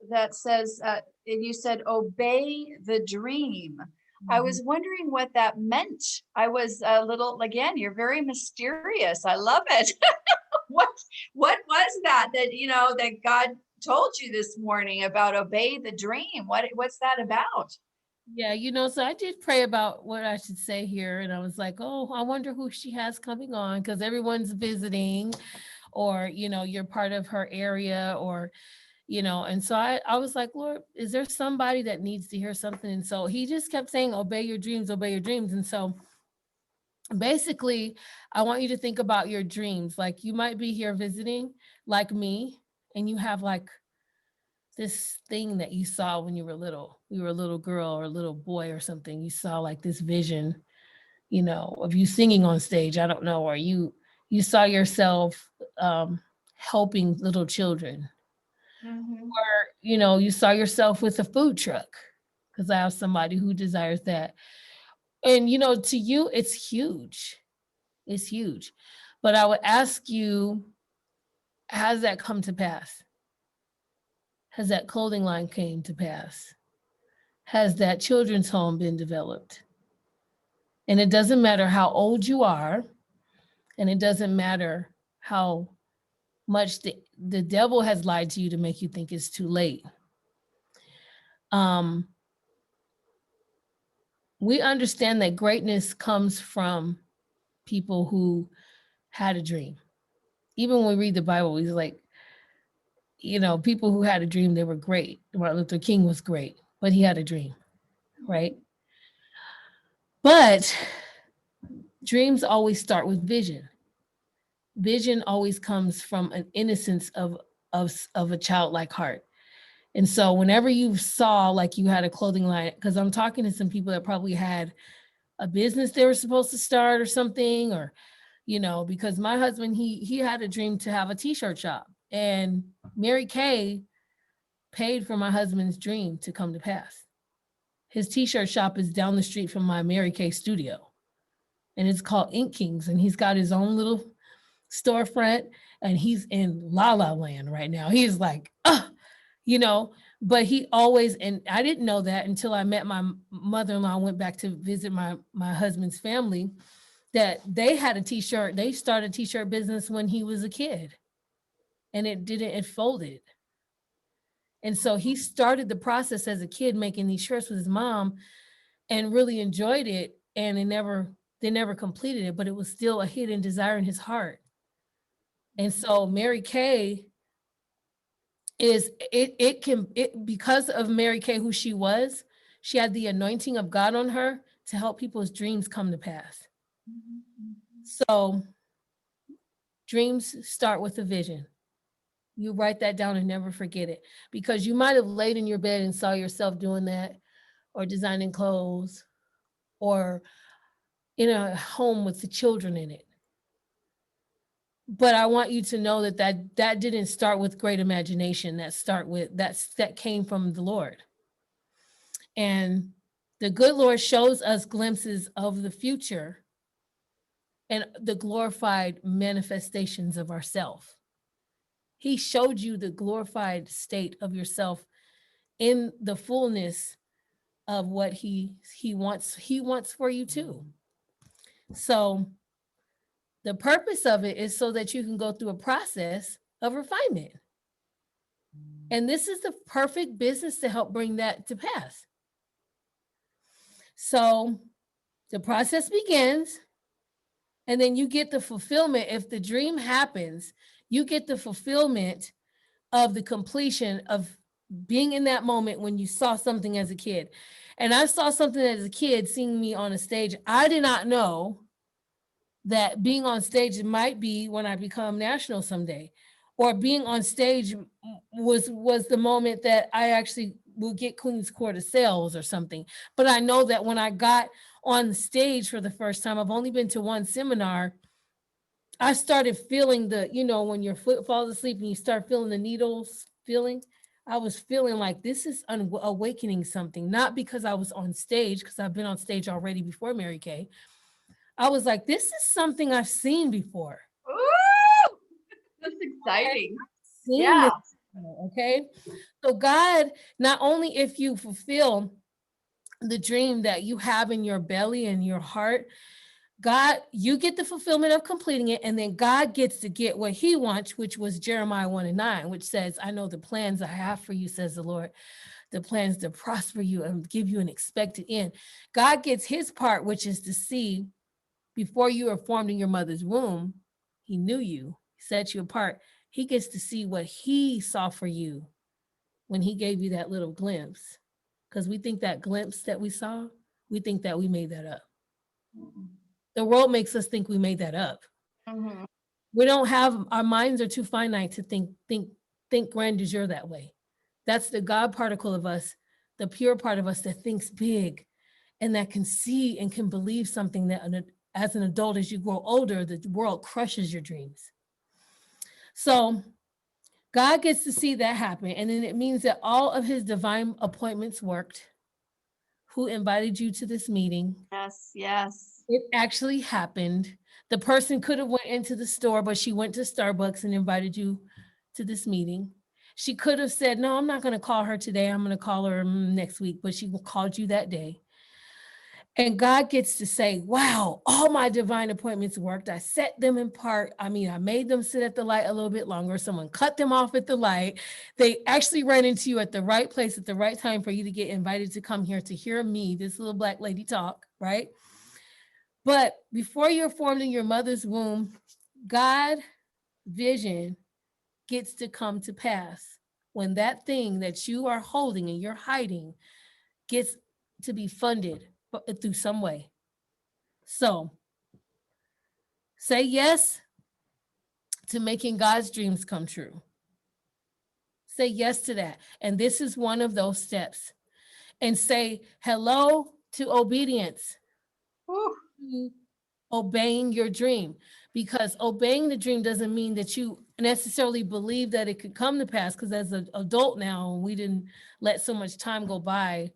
Speaker 1: that says, and you said, obey the dream. I was wondering what that meant. I was a little, again, you're very mysterious. I love it. What was that that God told you this morning about obey the dream? What's that about?
Speaker 5: Yeah, so I did pray about what I should say here. And I was like, oh, I wonder who she has coming on, because everyone's visiting, or, you're part of her area, or, and so I was like, Lord, is there somebody that needs to hear something? And so he just kept saying, obey your dreams, obey your dreams. And so basically, I want you to think about your dreams. Like, you might be here visiting like me, and you have like this thing that you saw when you were little. You were a little girl or a little boy or something. You saw like this vision, of you singing on stage, I don't know, or you saw yourself helping little children,
Speaker 1: Mhm.
Speaker 5: or you saw yourself with a food truck, because I have somebody who desires that. And to you, it's huge. It's huge. But I would ask you, has that come to pass? Has that clothing line came to pass? Has that children's home been developed? And it doesn't matter how old you are, and it doesn't matter how much the devil has lied to you to make you think it's too late. We understand that greatness comes from people who had a dream. Even when we read the Bible, he's like, people who had a dream, they were great. Martin Luther King was great, but he had a dream, right? But dreams always start with vision. Vision always comes from an innocence of a childlike heart. And so whenever you saw like you had a clothing line, because I'm talking to some people that probably had a business they were supposed to start or something, or because my husband, he had a dream to have a t-shirt shop, and Mary Kay paid for my husband's dream to come to pass. His t-shirt shop is down the street from my Mary Kay studio, and it's called Ink Kings, and he's got his own little storefront, and he's in La La Land right now. He's like, but he always, and I didn't know that until I met my mother-in-law, went back to visit my husband's family, that they started a t-shirt business when he was a kid, and it folded. And so he started the process as a kid, making these shirts with his mom, and really enjoyed it. And they never completed it, but it was still a hidden desire in his heart. And so Mary Kay because of Mary Kay, who she was, she had the anointing of God on her to help people's dreams come to pass. So dreams start with a vision. You write that down and never forget it, because you might have laid in your bed and saw yourself doing that, or designing clothes, or in a home with the children in it. But I want you to know that didn't start with great imagination. That came from the Lord. And the good Lord shows us glimpses of the future and the glorified manifestations of ourself. He showed you the glorified state of yourself in the fullness of what he wants for you too. So the purpose of it is so that you can go through a process of refinement. And this is the perfect business to help bring that to pass. So the process begins, and then you get the fulfillment. If the dream happens, you get the fulfillment of the completion of being in that moment when you saw something as a kid. And I saw something as a kid, seeing me on a stage. I did not know that being on stage might be when I become national someday, or being on stage was the moment that I actually will get Queen's Court of Sales or something. But I know that when I got on the stage for the first time, I've only been to one seminar, I started feeling when your foot falls asleep and you start feeling the needles feeling. I was feeling like this is awakening something, not because I was on stage, because I've been on stage already before Mary Kay. I was like, this is something I've seen before.
Speaker 1: Ooh, that's exciting. Yeah.
Speaker 5: Okay. So God, not only if you fulfill the dream that you have in your belly and your heart, God, you get the fulfillment of completing it, and then God gets to get what he wants, which was Jeremiah 1:9, which says, I know the plans I have for you, says the Lord, the plans to prosper you and give you an expected end. God gets his part, which is to see before you were formed in your mother's womb, he knew you, set you apart. He gets to see what he saw for you when he gave you that little glimpse. Because we think that glimpse that we saw, we think that we made that up. The world makes us think we made that up.
Speaker 1: Mm-hmm.
Speaker 5: We don't have, our minds are too finite to think grandeur that way. That's the God particle of us, the pure part of us that thinks big and that can see and can believe something that as an adult, as you grow older, the world crushes your dreams. So God gets to see that happen. And then it means that all of his divine appointments worked. Who invited you to this meeting?
Speaker 1: Yes, yes.
Speaker 5: It actually happened. The person could have went into the store, but she went to Starbucks and invited you to this meeting. She could have said, no, I'm not going to call her today. I'm going to call her next week, but she called you that day. And God gets to say, wow, all my divine appointments worked. I set them in part. I mean, I made them sit at the light a little bit longer. Someone cut them off at the light. They actually ran into you at the right place at the right time for you to get invited to come here to hear me, this little Black lady, talk, right? But before you're formed in your mother's womb, God's vision gets to come to pass when that thing that you are holding and you're hiding gets to be funded through some way. So say yes to making God's dreams come true. Say yes to that. And this is one of those steps. And say hello to obedience.
Speaker 1: Whew.
Speaker 5: To obeying your dream, because obeying the dream doesn't mean that you necessarily believe that it could come to pass, because as an adult now, we didn't let so much time go by.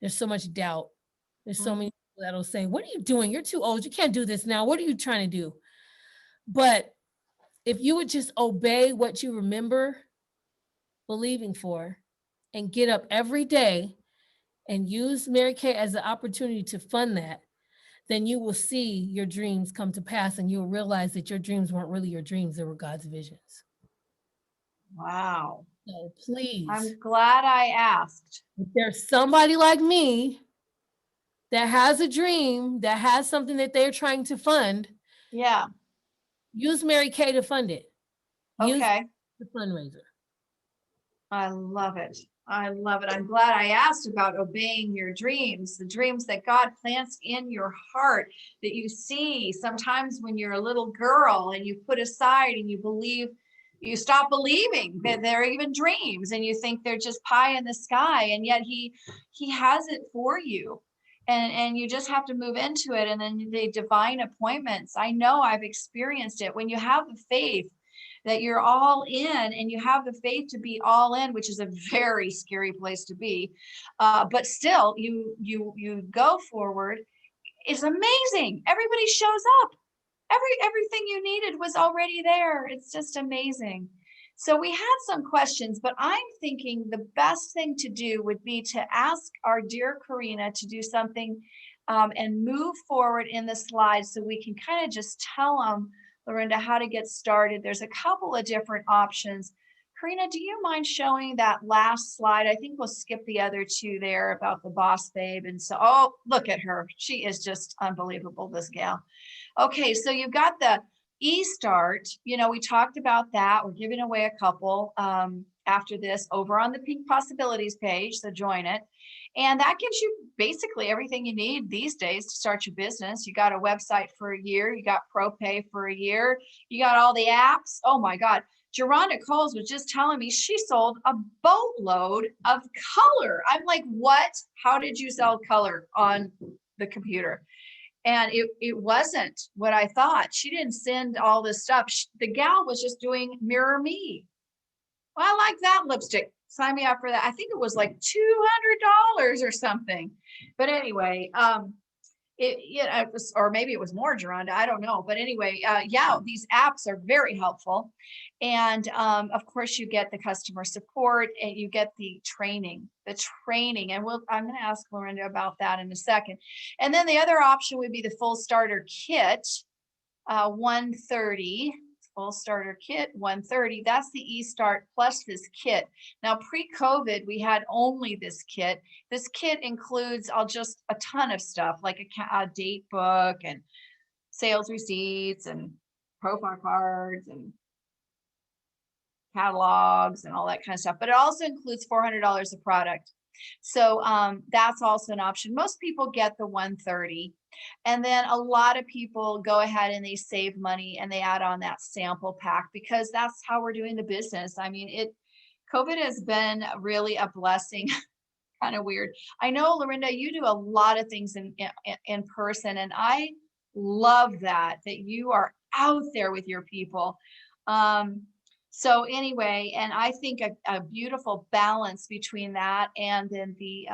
Speaker 5: There's so much doubt. There's so many people that'll say, what are you doing? You're too old. You can't do this now. What are you trying to do? But if you would just obey what you remember believing for and get up every day and use Mary Kay as an opportunity to fund that, then you will see your dreams come to pass and you'll realize that your dreams weren't really your dreams, they were God's visions.
Speaker 1: Wow.
Speaker 5: So please,
Speaker 1: I'm glad I asked.
Speaker 5: if there's somebody like me that has a dream, that has something that they're trying to fund,
Speaker 1: Yeah.
Speaker 5: use Mary Kay to fund it. Use
Speaker 1: Okay.
Speaker 5: the fundraiser.
Speaker 1: I love it. I love it. I'm glad I asked about obeying your dreams, the dreams that God plants in your heart that you see sometimes when you're a little girl and you put aside and you believe, you stop believing that they're even dreams and you think they're just pie in the sky. And yet he has it for you. And you just have to move into it. And then the divine appointments, I know I've experienced it. When you have the faith that you're all in and you have the faith to be all in, which is a very scary place to be. But still you go forward. It's amazing. Everybody shows up. Everything you needed was already there. It's just amazing. So we had some questions, but I'm thinking the best thing to do would be to ask our dear Karina to do something and move forward in the slides so we can kind of just tell them, Lorenda, how to get started. There's a couple of different options. Karina, do you mind showing that last slide? I think we'll skip the other two there about the boss babe. And so, oh, look at her. She is just unbelievable, this gal. Okay, so you've got the eStart. You know, we talked about that. We're giving away a couple after this over on the Pink Possibilities page, so join it. And that gives you basically everything you need these days to start your business. You got a website for a year. You got ProPay for a year. You got all the apps. Oh my God. Geronda Coles was just telling me she sold a boatload of color. I'm like, what? How did you sell color on the computer? And it wasn't what I thought. She didn't send all this stuff. The gal was just doing Mirror Me. Well, I like that lipstick. Sign me up for that. I think it was like $200 or something. But anyway, it was, or maybe it was more, Geronda, I don't know. But anyway, yeah, these apps are very helpful. And of course, you get the customer support and you get the training. And I'm going to ask Lorenda about that in a second. And then the other option would be the full starter kit, 130. Full starter kit 130. That's the eStart plus this kit. Now pre-COVID we had only this kit. This kit includes just a ton of stuff like a date book and sales receipts and profile cards and catalogs and all that kind of stuff, but it also includes $400 of product. So that's also an option. Most people get the 130. And then a lot of people go ahead and they save money and they add on that sample pack because that's how we're doing the business. I mean, COVID has been really a blessing kind of weird. I know, Lorinda, you do a lot of things in person, and I love that you are out there with your people. So anyway, and I think a beautiful balance between that and then the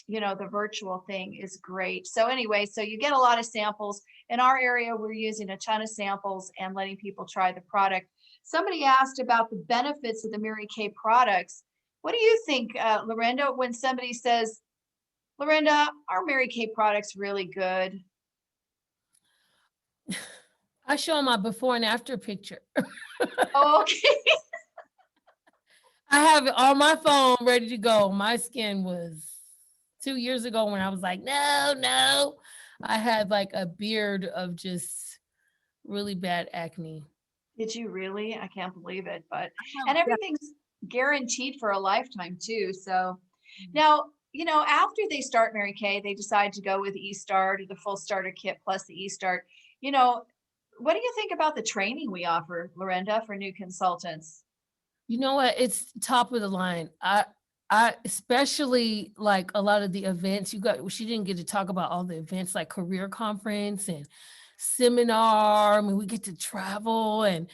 Speaker 1: the virtual thing is great. So anyway, so you get a lot of samples. In our area, we're using a ton of samples and letting people try the product. Somebody asked about the benefits of the Mary Kay products. What do you think, Lorenda, when somebody says, Lorenda, are Mary Kay products really good?
Speaker 5: I show them my before and after picture.
Speaker 1: Oh, okay.
Speaker 5: I have it on my phone ready to go. My skin was 2 years ago when I was like, no. I had like a beard of just really bad acne.
Speaker 1: Did you really? I can't believe it. But and everything's guaranteed for a lifetime too. So now, after they start Mary Kay, they decide to go with eStart or the full starter kit plus the eStart. What do you think about the training we offer, Lorenda, for new consultants?
Speaker 5: You know what? It's top of the line. I especially like a lot of the events she didn't get to talk about all the events like career conference and seminar. I mean, we get to travel and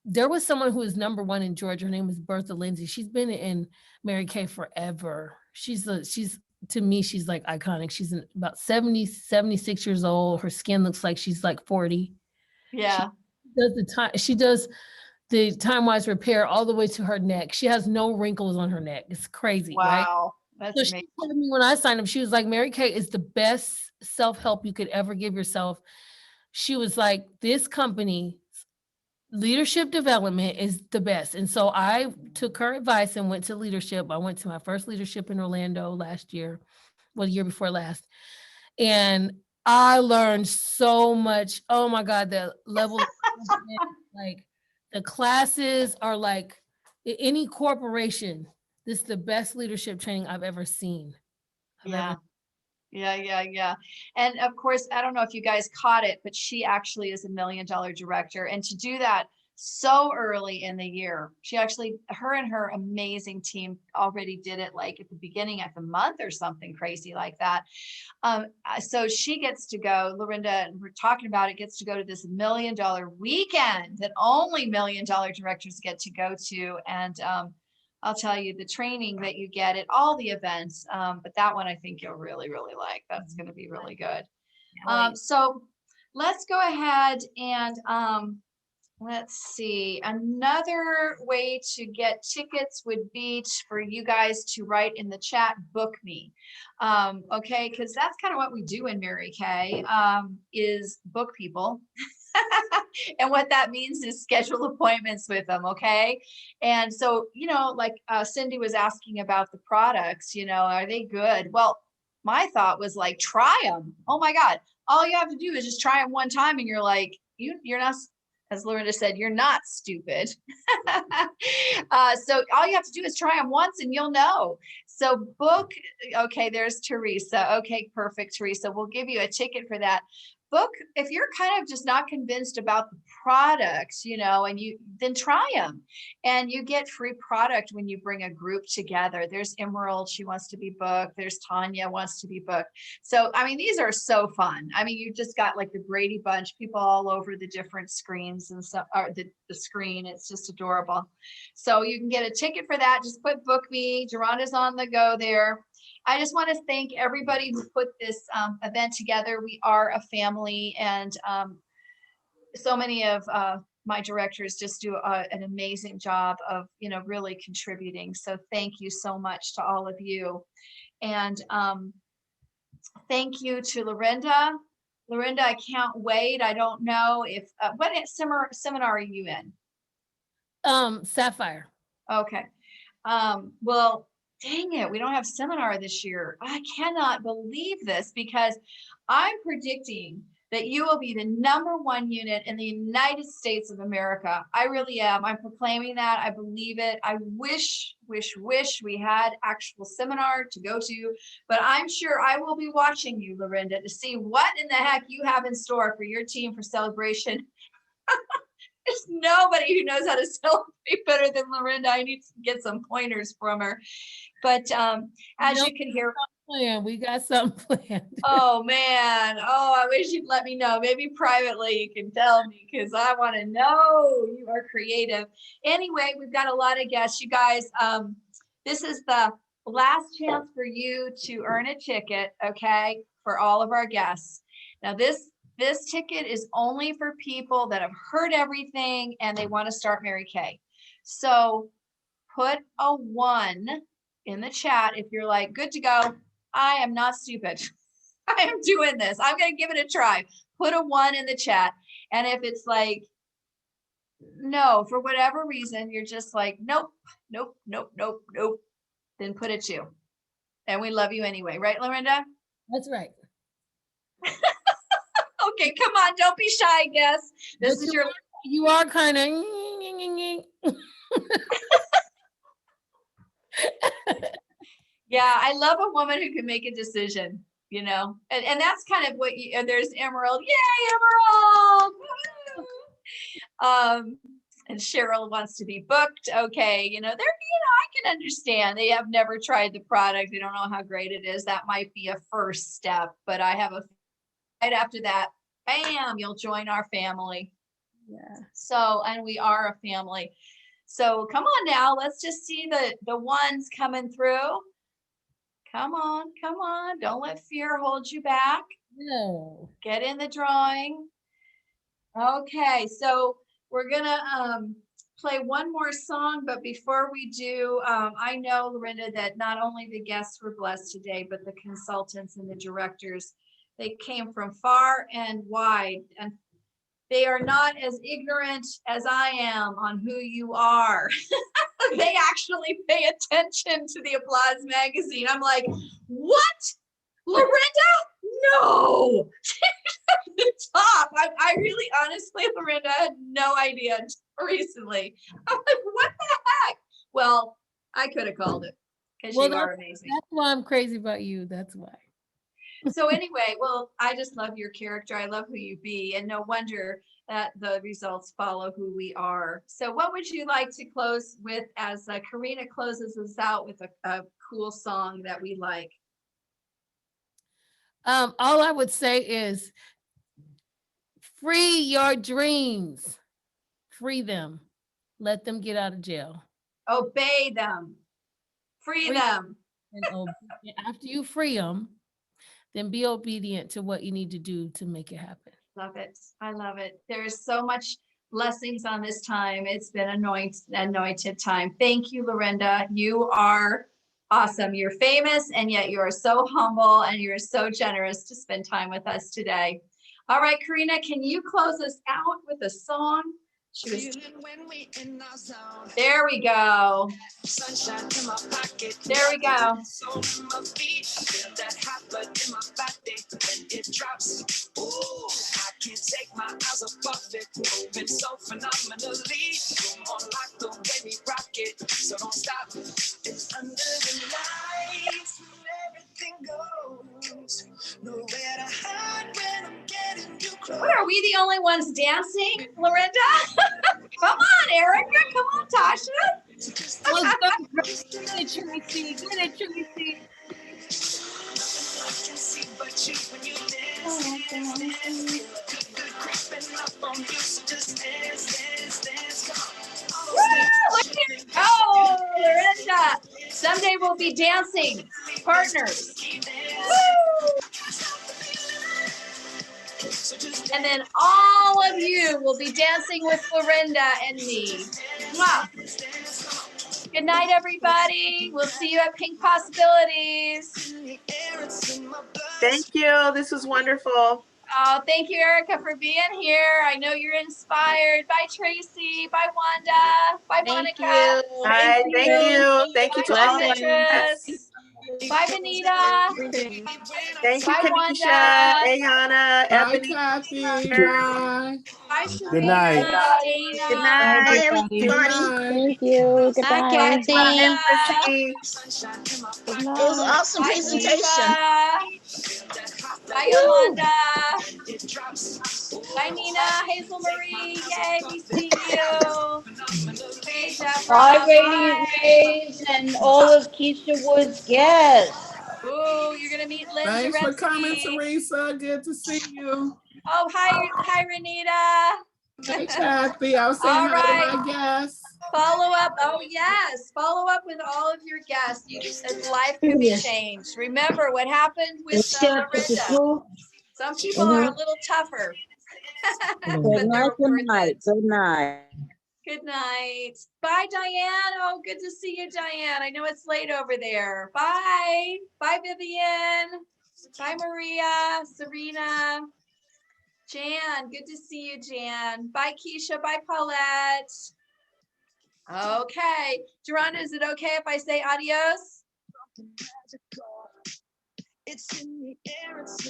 Speaker 5: there was someone who was #1 in Georgia. Her name was Bertha Lindsay. She's been in Mary Kay forever. She's to me, she's like iconic. She's about 70, 76 years old. Her skin looks like she's like 40.
Speaker 1: Yeah.
Speaker 5: She does the time-wise repair all the way to her neck. She has no wrinkles on her neck. It's crazy, right?
Speaker 1: Wow. That's
Speaker 5: So
Speaker 1: amazing.
Speaker 5: she told me when I signed up, she was like, Mary Kay is the best self-help you could ever give yourself. She was like, this company leadership development is the best. And so I took her advice and went to leadership. I went to my first leadership in Orlando last year, the year before last. And I learned so much. Oh my God, the level of like the classes are like any corporation. This is the best leadership training I've ever seen.
Speaker 1: Yeah. And of course, I don't know if you guys caught it, but she actually is a $1 million director. And to do that so early in the year, her and her amazing team already did it like at the beginning of the month or something crazy like that. So she gets to go, Lorenda, and we're talking about it, gets to go to this $1 million weekend that only $1 million directors get to go to. And I'll tell you the training that you get at all the events, but that one I think you'll really, really like. That's going to be really good. So let's go ahead and let's see. Another way to get tickets would be for you guys to write in the chat, book me. Okay, because that's kind of what we do in Mary Kay, is book people. And what that means is schedule appointments with them. Okay. And so, like Cindy was asking about the products, are they good? Well, my thought was like, try them. Oh my God. All you have to do is just try them one time. And you're like, you're not, as Lorenda said, you're not stupid. So all you have to do is try them once and you'll know. So book. Okay. There's Teresa. Okay. Perfect. Teresa, we'll give you a ticket for that. Book, if you're kind of just not convinced about the products, and then try them, and you get free product when you bring a group together. There's Emerald, she wants to be booked. There's Tanya wants to be booked. So, I mean, these are so fun. I mean, you just got like the Brady Bunch, people all over the different screens and stuff, or the screen. It's just adorable. So you can get a ticket for that. Just put book me. Geronda's on the go there. I just want to thank everybody who put this event together. We are a family, and so many of my directors just do an amazing job of, really contributing. So thank you so much to all of you. And thank you to Lorenda. Lorenda, I can't wait. I don't know if, what seminar are you in?
Speaker 5: Sapphire.
Speaker 1: Okay. Well, dang it, we don't have seminar this year. I cannot believe this, because I'm predicting that you will be the #1 unit in the United States of America. I really am. I'm proclaiming that. I believe it. I wish we had actual seminar to go to, but I'm sure I will be watching you, Lorenda, to see what in the heck you have in store for your team for celebration There's nobody who knows how to celebrate better than Larinda. I need to get some pointers from her. But as you can hear,
Speaker 5: We got something planned.
Speaker 1: oh man, oh, I wish you'd let me know. Maybe privately you can tell me because I want to know. You are creative. Anyway, we've got a lot of guests. You guys, this is the last chance for you to earn a ticket, okay, for all of our guests. Now this ticket is only for people that have heard everything and they want to start Mary Kay. So put a 1 in the chat if you're like, good to go. I am not stupid. I am doing this. I'm going to give it a try. Put a 1 in the chat. And if it's like, no, for whatever reason, you're just like, nope, nope, nope, nope, nope, then put a 2. And we love you anyway. Right, Lorenda?
Speaker 5: That's right.
Speaker 1: Okay, come on. Don't be shy, guess. This
Speaker 5: But
Speaker 1: is your...
Speaker 5: You are kind of.
Speaker 1: Yeah, I love a woman who can make a decision, you know, and that's kind of what you, and there's Emerald. Yay, Emerald! And Cheryl wants to be booked. Okay, you know, they're, I can understand. They have never tried the product. They don't know how great it is. That might be a first step, but I have a, right after that, bam, you'll join our family.
Speaker 3: Yeah.
Speaker 1: So, and we are a family. So come on now, let's just see the ones coming through. Come on. Don't let fear hold you back.
Speaker 5: No.
Speaker 1: Get in the drawing. Okay, so we're gonna play one more song, but before we do, I know, Lorenda, that not only the guests were blessed today, but the consultants and the directors, they came from far and wide, and they are not as ignorant as I am on who you are. They actually pay attention to the Applause magazine. I'm like, what? Lorenda? No. The top. I really, honestly, Lorenda, had no idea until recently. I'm like, what the heck? Well, I could have called it because you are amazing.
Speaker 5: That's why I'm crazy about you. That's why.
Speaker 1: So anyway, well, I just love your character. I love who you be, and no wonder that the results follow who we are. So what would you like to close with as Karina closes us out with a cool song that we like?
Speaker 5: All I would say is free your dreams. Free them. Let them get out of jail.
Speaker 1: Obey them. Free them.
Speaker 5: And after you free them, then be obedient to what you need to do to make it happen.
Speaker 1: Love it. I love it. There's so much blessings on this time. It's been anointed time. Thank you, Lorenda. You are awesome. You're famous, and yet you are so humble and you're so generous to spend time with us today. All right, Karina, can you close us out with a song? There we go. There we go. I can't take my eyes off it. Moving so phenomenally. More like the way we rock it. So don't stop. It's under the lights when everything goes. Nowhere to hide when I'm getting you close. What, are we the only ones dancing, Lorenda? Come on, Erica. Come on, Tasha.
Speaker 5: Get it, Tracy. Get it, Tracy.
Speaker 1: But you, when you dance, creeping up on you, so just dance, come on. Woo, look at it. Oh, Larinda. Someday we'll be dancing partners. Woo. And then all of you will be dancing with Lorenda and me. Mwah. Good night, everybody. We'll see you at Pink Possibilities.
Speaker 2: Thank you. This was wonderful.
Speaker 1: Oh, thank you, Erica, for being here. I know you're inspired. Bye, Tracy. Bye, Wanda. Bye, Monica.
Speaker 2: Bye. Thank you. Thank you to all of you.
Speaker 1: Bye, Benita.
Speaker 2: Thank you,
Speaker 1: Bye,
Speaker 2: Kanisha,
Speaker 1: Wanda.
Speaker 2: Ayana, Ebony.
Speaker 1: Bye, Sharita.
Speaker 7: Good night.
Speaker 1: Dana.
Speaker 2: Good night.
Speaker 8: Bye, everybody.
Speaker 3: Thank you.
Speaker 8: Bye,
Speaker 3: Goodbye.
Speaker 8: Kathy.
Speaker 2: Christy.
Speaker 8: It was an awesome
Speaker 1: Bye,
Speaker 8: presentation.
Speaker 1: Eva. Bye, Yolanda. Bye, Nina. Hazel Marie. Yay, we see you. Hey, Deborah.
Speaker 7: Bye,
Speaker 1: Bye.
Speaker 7: Radiant Rays and all of Keisha Wood's guests.
Speaker 1: Ooh, you're gonna meet Lynn
Speaker 2: Thanks for coming,
Speaker 1: Zaretsky.
Speaker 2: Teresa. Good to see you.
Speaker 1: Oh, hi, Renita.
Speaker 2: Hey, Kathy. I was saying
Speaker 1: All
Speaker 2: hi
Speaker 1: right.
Speaker 2: to my guests.
Speaker 1: Follow up. Oh, yes. Follow up with all of your guests. Life can be
Speaker 7: Yes.
Speaker 1: changed. Remember what happened with
Speaker 7: Let's get this is
Speaker 1: Larinda.
Speaker 7: cool.
Speaker 1: Some people are a little tougher.
Speaker 7: Good
Speaker 1: But
Speaker 7: night,
Speaker 1: they're
Speaker 7: good
Speaker 1: worth
Speaker 7: night,
Speaker 1: it.
Speaker 7: good night.
Speaker 1: Good night. Bye, Diane. Oh, good to see you, Diane. I know it's late over there. Bye. Bye, Vivian. Bye, Maria, Serena. Jan, good to see you, Jan. Bye, Keisha. Bye, Paulette. Okay. Geronda, is it okay if I say adios?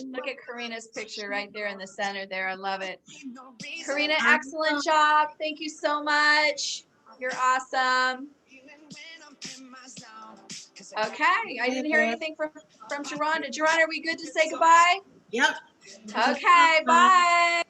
Speaker 1: Look at Karina's picture right there in the center there. I love it. Karina, excellent job. Thank you so much. You're awesome. Okay. I didn't hear anything from Geronda. Geronda, are we good to say goodbye?
Speaker 8: Yep.
Speaker 1: Okay. Bye.